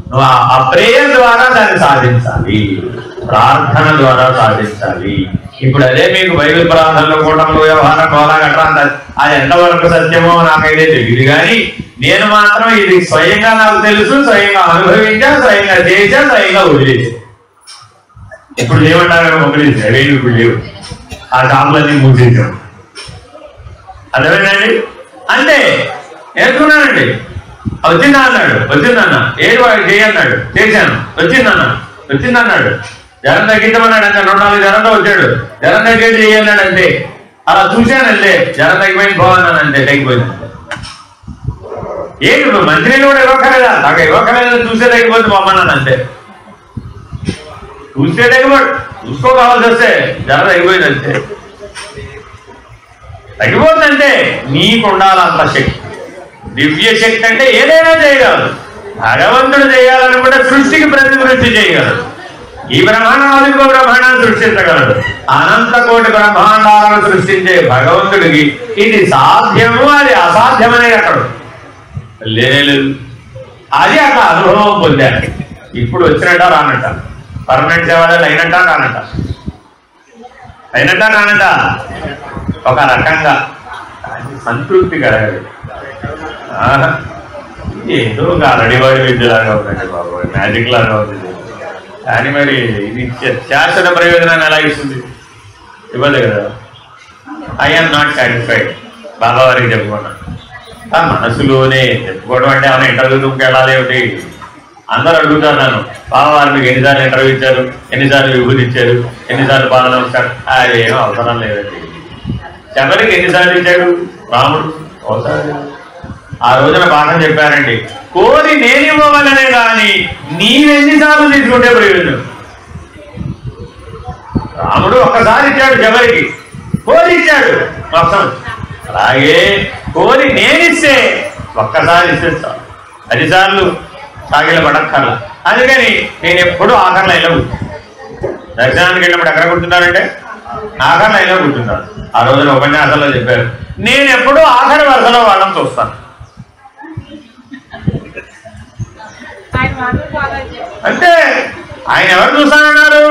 నువ్వు ఆ ప్రేయర్ ద్వారా దాన్ని సాధించాలి, ప్రార్థన ద్వారా సాధించాలి. ఇప్పుడు అదే మీకు బైబిల్ ప్రార్థనలో కూటంలో వ్యవహారం కోలా గట్రా అది ఎంతవరకు సత్యమో నాకైతే తెలియదు. కానీ నేను మాత్రం ఇది స్వయంగా నాకు తెలుసు, స్వయంగా అనుభవించా, స్వయంగా చేశా, స్వయంగా వదిలేసా. ఇప్పుడు ఏమంటారు వదిలేసి అవేమి ఇప్పుడు లేవు, ఆ షాపులన్నీ మూసేసాం. అర్థమైందండి? అంటే నేర్చుకున్నానండి. వచ్చిందా అన్నాడు, వచ్చిందన్న. ఏడు వాడికి చేయన్నాడు, చేశాను. వచ్చిందన్నాడు. జ్వరం తగ్గించమన్నాడు. అంటే 2-4 జ్వరంతో వచ్చాడు. జ్వరం తగ్గేది చేయన్నాడు అంతే. అలా చూశానంటే జ్వరం తగ్గిపోయింది పోవాలని అంటే తగ్గిపోయింది. ఏంటి ఇప్పుడు మంచినీళ్ళు కూడా ఇవ్వక్కర్లేదా? నాకు ఇవ్వక్కర్లేదని చూసే తగ్గిపోతుంది పోమన్నాను అంతే. చూస్తే తగ్గిపోడు, చూసుకోవాల్సి వస్తే జ్వరం తగ్గిపోయింది అంతే. తగ్గిపోతుందంటే నీకు ఉండాలంత శక్తి, దివ్య శక్తి. అంటే ఏదైనా చేయగలరు. భగవంతుడు చేయాలని కూడా సృష్టికి ప్రతివృత్తి చేయగలరు. ఈ బ్రహ్మాండాలు ఇంకో బ్రహ్మాండాన్ని సృష్టించగలడు. అనంత కోటి బ్రహ్మాండాలను సృష్టించే భగవంతుడికి ఇది సాధ్యము, అది అసాధ్యమనేది అక్కడ లేదు. అది అక్కడ అనుభవం పొందాడు. ఇప్పుడు వచ్చినట్ట రానట్ట, పర్మనెంట్ సేవలు అయినట్ట రానట్ట, ఒక రకంగా సంతృప్తి కలగదు. ఏదో ఒక రెడీవాడి విద్యలాగా ఉందండి బాబు, మ్యాజిక్ లాగా ఉంది. కానీ మరి ఇది శాశ్వత ప్రయోజనాన్ని ఎలా ఇస్తుంది? ఇవ్వదు కదా. ఐఎమ్ నాట్ సాటిస్ఫైడ్ బాబా వారికి చెప్పుకున్నాను. ఆ మనసులోనే చెప్పుకోవడం అంటే ఏమైనా ఇంటర్వ్యూ రూమ్కి వెళ్ళాలి ఏమిటి? అందరూ అడుగుతారు నన్ను, బాబా వారు మీకు ఎన్నిసార్లు ఇంటర్వ్యూ ఇచ్చారు, ఎన్నిసార్లు విభూతి ఇచ్చారు, ఎన్నిసార్లు పాలన ఇచ్చారు? అది ఏమో అవసరం లేదండి. శబరికి ఎన్నిసార్లు ఇచ్చాడు రాముడు? ఒకసారి. ఆ రోజున పాఠం చెప్పారండి, కోరి నేనివ్వవలనే కానీ నీవెన్నిసార్లు తీసుకుంటే ప్రయోజనం. రాముడు ఒక్కసారి ఇచ్చాడు శబరికి, కోరి ఇచ్చాడు మొత్తం. అలాగే కోరి నేనిస్తే ఒక్కసారి ఇస్తే చాలు, 10 సార్లు సాగిల పడక్కర్లా. అందుకని నేను ఎప్పుడూ ఆఖరి లైన్లో కూర్చున్నాను. దర్శనానికి వెళ్ళినప్పుడు ఎక్కడ కూర్చున్నారంటే ఆఖరి లైన్లో కూర్చున్నాను. ఆ రోజున ఉపన్యాసంలో చెప్పారు, నేను ఎప్పుడూ ఆఖరి వరుసలో వాళ్ళని చూస్తాను. అంటే ఆయన ఎవరు చూస్తానన్నారు?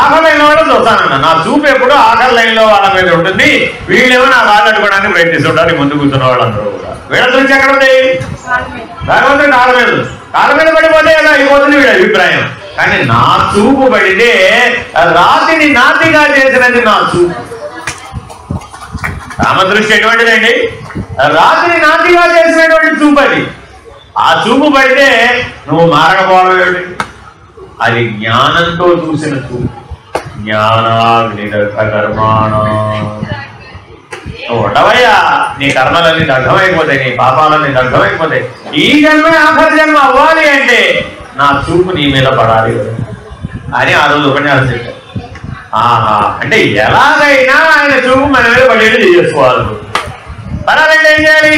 ఆఖరి లైన్ వాళ్ళు చూస్తానన్నా. నా చూపు ఎప్పుడు ఆఖరి లైన్ లో వాళ్ళ మీద ఉంటుంది. వీళ్ళేమో నా వాళ్ళు అడుకోవడానికి ప్రయత్నిస్తుంటారు ముందు కూర్చున్న వాళ్ళందరూ కూడా. వీళ్ళ గురించి ఎక్కడ ఉంది? భగవంతుడి కాళ్ళ మీద పడిపోతే కదా అయిపోతుంది వీళ్ళ అభిప్రాయం. కానీ నా చూపు పడితే రాతిని నాతిగా చేసినది నా చూపు. రామదృష్టి ఎటువంటిదండి? రాతిని నాతిగా చేసినటువంటి చూపు అది. ఆ చూపు పడితే నువ్వు మారకపోవడం ఏమిటి? అది జ్ఞానంతో చూసిన చూపు. జ్ఞానాగ్నిదగ్ధ కర్మాణ. నువ్వు ఉండవయ్యా, నీ కర్మలన్నీ దగ్ధమైపోతాయి, నీ పాపాలన్నీ దగ్ధమైపోతాయి. ఈ జన్మ ఆఖరి జన్మ అవ్వాలి అంటే నా చూపు నీ మీద పడాలి అని ఆ రోజు ఉపన్యాసం చెప్పారు. ఆహా, అంటే ఎలాగైనా ఆయన చూపు మన మీద పడేది చేసుకోవాలి. పడాలంటే ఏం చేయాలి?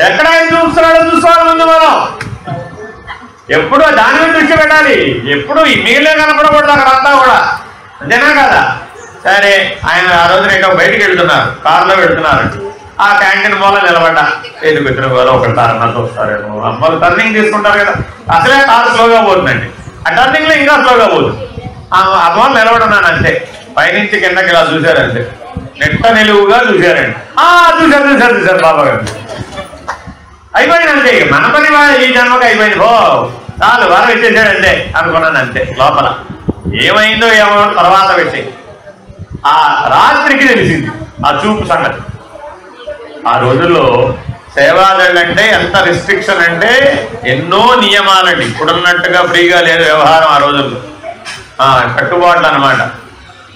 ఎక్కడ ఆయన చూస్తున్నాడో చూసుకోవాలి ముందు మనం. ఎప్పుడు దాని మీద దృష్టి పెట్టాలి. ఎప్పుడు మిగిలిన కనపడకూడదు అక్కడంతా కూడా, అంతేనా కదా? సరే, ఆయన ఆ రోజున ఇంకా బయటికి వెళ్తున్నారు, కారులో వెళ్తున్నారు. ఆ క్యాంటీన్ మూల నిలబడ్డా, ఎందుకు వచ్చిన వాళ్ళు ఒకటి తారన్నా చూస్తారేమో. అమ్మలు టర్నింగ్ తీసుకుంటారు కదా, అసలే కారు స్లోగా పోతుందండి. ఆ టర్నింగ్ లో ఇంకా స్లోగా పోతుంది. ఆ మూల నిలబడున్నాను అంతే. పైనుంచి కిందకి ఇలా చూశారంటే నెట్ట నిలువుగా చూశారండి. చూశారు బాబా గారు. అయిపోయింది అంతే. మన పని ఈ జన్మకి అయిపోయింది. చాలు వరం ఇచ్చేసాడంటే అనుకున్నాను అంతే. లోపల ఏమైందో ఏమో తర్వాత పెట్టి ఆ రాత్రికి తెలిసింది ఆ చూపు సంగతి. ఆ రోజుల్లో సేవాదళ్ళు అంటే ఎంత రిస్ట్రిక్షన్ అంటే ఎన్నో నియమాలండి. ఇప్పుడున్నట్టుగా ఫ్రీగా లేదు వ్యవహారం ఆ రోజుల్లో. కట్టుబాట్లు అనమాట.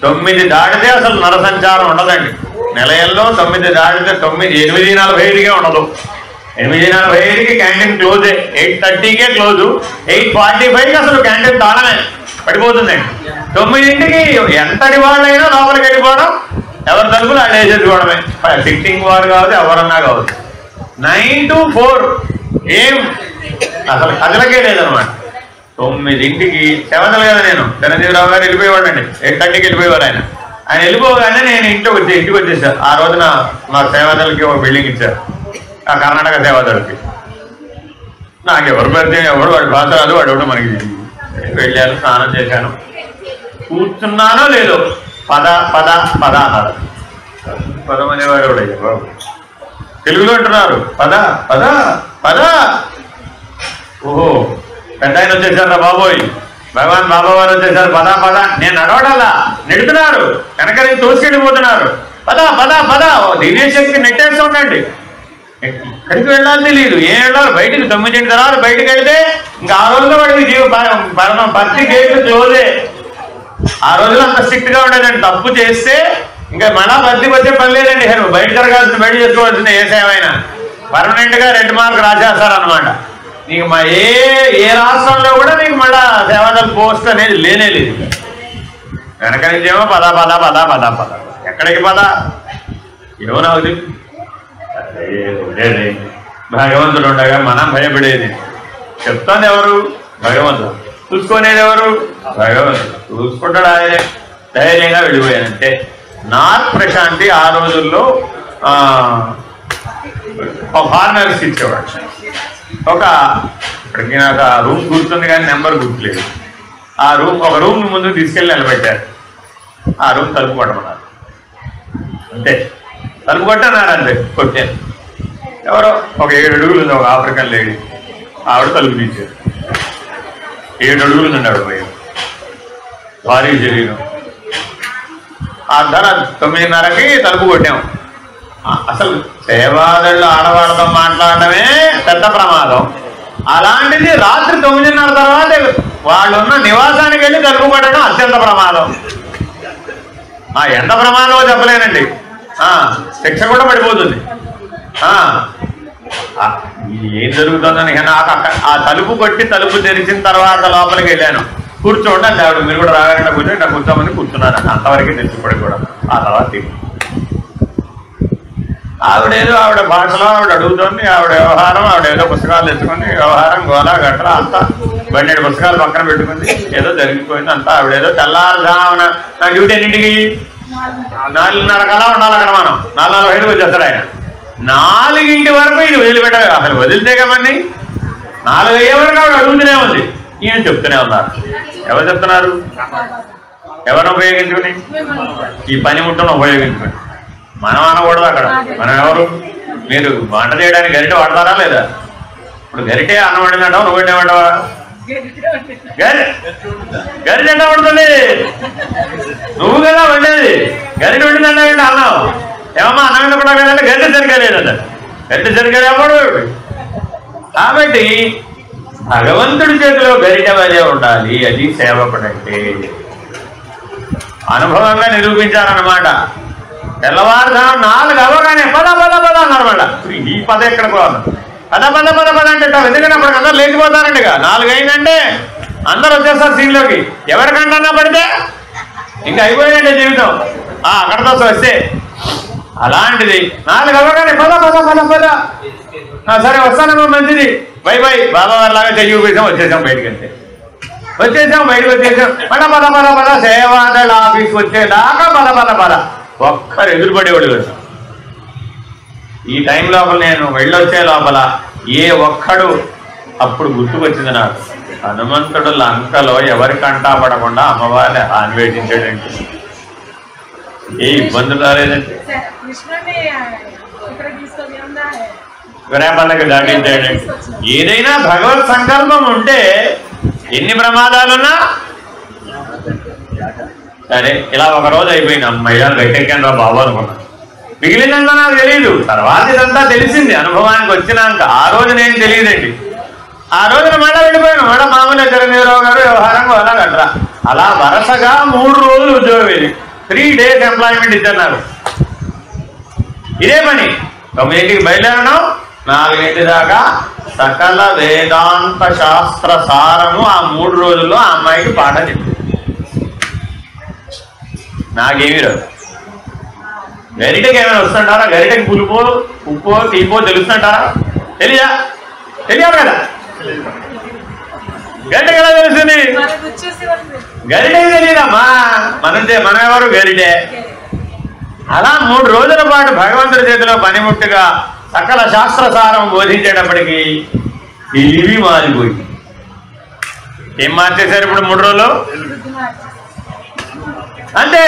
9 దాటితే అసలు నరసంచారం ఉండదండి. నిలయంలో 9 దాటితే 8:45కే ఉండదు. 8:45కి క్యాంటీన్ క్లోజే. 8:30కే క్లోజు. 8:45కి అసలు క్యాంటీన్ తాళమే పడిపోతుందండి. 9ంటికి ఎంతటి వాళ్ళైనా లోపలికి వెళ్ళిపోవడం, ఎవరి తలుపులు వాళ్ళు వేసేసుకోవడమే. సిట్టింగ్ వారు కావచ్చు, ఎవరన్నా కావచ్చు. 9 to 4 ఏం అసలు కదలకే లేదనమాట. 9ంటికి సేవదలు కదా నేను, చిరంజీవిరావు గారు వెళ్ళిపోయేవాడండి, 8:30కి వెళ్ళిపోయేవారు ఆయన. ఆయన వెళ్ళిపోగానే నేను ఇంటికి వచ్చేసాను. ఆ రోజున మా సేవాదళకి ఒక బిల్డింగ్ ఇచ్చారు, ఆ కర్ణాటక సేవాదళకి. నాకు ఎవరు పెడితే ఎవడు వాడి భాష రాదు, వాడు ఎవడు మనకి. వెళ్ళాను, స్నానం చేశాను, కూర్చున్నానో లేదో పద పద పద అన్నారు. పదమనేవాడు ఎవడయ్యా బాబు, తెలుగులో అంటున్నారు పద పద పద. ఓహో పెద్ద ఆయన వచ్చేసారా బాబోయ్, భగవాన్ బాబా వారు వచ్చేసారు, పద పద. నేను నడవడాలా, నెడుతున్నారు, వెనక నేను తోసుకెళ్ళిపోతున్నారు, పద పద పద. దివ్యశక్తి నెట్టేస్తూ ఉండండి. ఎక్కడికి వెళ్ళాలి తెలియదు, ఏం వెళ్ళాలి, బయటికి 9 తర్వాత బయటకు వెళ్తే ఇంకా ఆ రోజులో వాడికి భర్తీ గేట్లు క్లోజే. ఆ రోజులో అంత స్ట్రిక్ట్ గా ఉండేదండి. తప్పు చేస్తే ఇంకా మళ్ళా బద్దీకి వచ్చే పని లేదండి. బయట జరగాల్సిన బయట చేసుకోవాల్సింది ఏ సేవ అయినా పర్మనెంట్ గా 2 మార్కులు రాసేస్తారనమాట. నీకు మా ఏ రాష్ట్రంలో కూడా నీకు మళ్ళా సేవాదళ పోస్ట్ అనేది లేనే లేదు. వెనక నుంచేమో పద పద పద పద పద. ఎక్కడికి పద ఏమో నాకు తెలియదు. భగవంతుడు ఉండగా మనం భయపడేది. చెప్తాను ఎవరు? భగవంతుడు. చూసుకునేది ఎవరు? భగవంతుడు. చూసుకుంటాడు ఆయనే. ధైర్యంగా వెళ్ళిపోయానంటే నార్త్ ప్రశాంతి ఆ రోజుల్లో ఫారినర్స్ ఇచ్చేవాడు. ఇప్పటికీ నాకు ఆ రూమ్ గుర్తుంది కానీ నెంబర్ గుర్తులేదు. ఒక రూమ్ ముందు తీసుకెళ్ళి నిలబెట్టారు. ఆ రూమ్ తలుపు కొట్టమన్నారు. అంతే, తలుపు కొట్టన్నారు, అంతే కొట్టారు. ఎవరో ఒక 7 అడుగులు ఉంది ఒక ఆఫ్రికన్ లేడీ, ఆవిడ తలుపు తీశారు. 7 అడుగులు ఉంది ఆవిడ పోయి, భారీ శరీరం. ఆ ధర 9:30కి తలుపు కొట్టాం. అసలు సేవాదళ్ళు ఆడవాళ్ళతో మాట్లాడటమే పెద్ద ప్రమాదం. అలాంటిది రాత్రి 9:30 తర్వాత వాళ్ళు ఉన్న నివాసానికి వెళ్ళి తలుపు కొట్టడం అత్యంత ప్రమాదం. ఎంత ప్రమాదమో చెప్పలేనండి. శిక్ష కూడా పడిపోతుంది. ఏం జరుగుతుందని నాకు ఆ తలుపు కొట్టి తలుపు తెరిచిన తర్వాత లోపలికి వెళ్ళాను. కూర్చోండి అంటే ఆవిడ, మీరు కూడా రాగానే కూర్చొని నాకు కూర్చోమని కూర్చున్నాను. అంతవరకు తెలిసిపడి కూడా ఆ తర్వాత ఆవిడ భాషలో ఆవిడ అడుగుతోంది. ఆవిడ వ్యవహారం, ఆవిడ ఏదో పుస్తకాలు తెచ్చుకుంది, వ్యవహారం గోలా గట్ర అంతా 12 పుస్తకాలు పక్కన పెట్టుకుంది. ఏదో జరిగిపోయింది అంతా. ఆవిడేదో తెల్లారుజామున నా డ్యూటీ ఎన్నింటికి 4:30 కల్లా ఉండాలి అక్కడ. మనం 4:45 వచ్చేస్తాడు ఆయన. 4 వరకు ఇది వదిలిపెట్టాలి. అసలు వదిలితే కమండి 4 అయ్యే వరకు ఆవిడ అడుగుతూనే ఉంది. ఈయన చెప్తూనే ఉన్నారు. ఎవరు చెప్తున్నారు? ఎవరిని ఉపయోగించుకుని? ఈ పనిముట్టును ఉపయోగించుకుని. మనం అనకూడదు అక్కడ. మనం ఎవరు? మీరు వంట చేయడానికి గరిటె వాడతారా లేదా? ఇప్పుడు గరిటే అన్నం వండినట్టావు, నువ్వు వండేవాడవా? గరిటె ఎంత పడుతుంది? నువ్వు కదా వండేది. గరిటె వండిందంటే అన్నం ఏమమ్మా అన్నం వండకుండా కదంటే గరిటె సరిగ్గా లేదంట. గరిటె సరిగ్గా లేకపోడు. కాబట్టి భగవంతుడి చేతిలో గరిటె వలే ఉండాలి. అది సేవకుడంటే. అనుభవంగా నిరూపించారన్నమాట. తెల్లవారుజాము 4 అవ్వగానే పద పద పద అన్నారు. మళ్ళా ఈ పద ఎక్కడ పోవాలి? పద పద పద పద అంటే ఎందుకంటే అప్పటికి అందరూ లేచిపోతారండి. 4 అయిందంటే అందరు వచ్చేస్తారు సీన్లోకి. ఎవరికంటన్నా పడితే ఇంకా అయిపోయిందంటే జీవితం. అక్కడతో వస్తే అలాంటిది 4 అవ్వగానే పద పద పద పద. సరే వస్తానమ్మా, మంచిది, బై బై. బాబా వారిలాగా చెయ్యి ఊపేసాం, వచ్చేసాం బయటికి. అంతే వచ్చేసాం, బయటకు వచ్చేసాం. పద పద పద పద. సేవాదళ ఆఫీస్కి వచ్చేదాకా పద పద పద. ఒక్కరు ఎదురుపడేవాడు కదా. ఈ టైం లోపల నేను వెళ్ళొచ్చే లోపల ఏ ఒక్కడు అప్పుడు గుర్తుకొచ్చింది నాకు. హనుమంతుడు లంకలో ఎవరికంటా పడకుండా అమ్మవారిని అన్వేషించాడంటే ఏ ఇబ్బంది రాలేదండి. విరాపల్లకి దాటించాడండి. ఏదైనా భగవత్ సంకల్పం ఉంటే ఎన్ని ప్రమాదాలున్నా సరే. ఇలా ఒక రోజు అయిపోయింది. అమ్మయ్య గట్టెక్కాను రా బాబు అనుకున్నాను. మిగిలినంతా నాకు తెలియదు. తర్వాత ఇదంతా తెలిసింది అనుభవానికి వచ్చినాక. ఆ రోజు నేను తెలియదండి. ఆ రోజున మళ్ళీ వెళ్ళిపోయాను. మళ్ళీ మామూలు చిరంజీవిరావు గారు వ్యవహారంగా అలా కట్టరా. అలా వరుసగా 3 రోజులు ఉద్యోగం. ఇది 3 days ఎంప్లాయ్మెంట్ ఇచ్చారు నాకు. ఇదే పని. 9ంటికి బయలుదేరడం, 4 దాకా సకల వేదాంత శాస్త్ర సారము ఆ 3 రోజుల్లో ఆ అమ్మాయికి పాఠం చెప్పింది. నాకేమీ రాదు. గరిటెకి ఏమైనా వస్తుంటారా? గరిటెకి పులుపో ఉప్పో తీపో తెలుస్తుంటారా? తెలియదా? తెలియాలి కదా, గరిటె కదా తెలిసింది, గరిటె తెలియదమ్మా. మనం ఎవరు గరిటె. అలా 3 రోజుల పాటు భగవంతుడి చేతిలో పనిముట్టుగా సకల శాస్త్రసారం బోధించేటప్పటికీ తెలివి మారిపోయింది. ఏం మార్చేశారు ఇప్పుడు 3 రోజులు? అంటే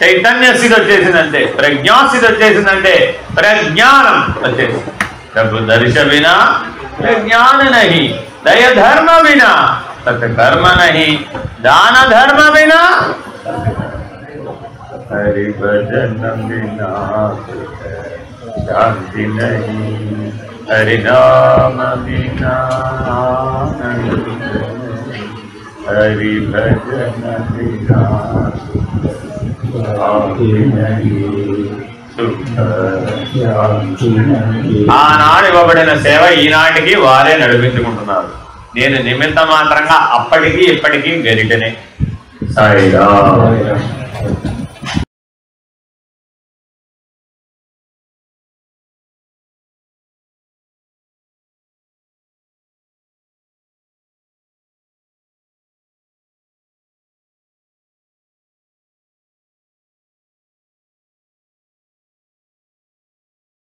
చైతన్య స్థితి వచ్చేసిందంటే, ప్రజ్ఞాస్థితి వచ్చేసిందంటే, ప్రజ్ఞానం వచ్చేసింది. ప్రభు దర్శ వినా ప్రజ్ఞాన నహి, దయ ధర్మ వినా తత్ కర్మ నహి, దాన ధర్మ వినా హరి భజన వినా శాంతి నహి, హరి నామ వినా హరి భజన వినా ఆనాడు ఇవ్వబడిన సేవ ఈనాటికి వారే నడిపించుకుంటున్నారు. నేను నిమిత్త మాత్రంగా అప్పటికి ఇప్పటికీ గరిటనే. సాయిరామ్.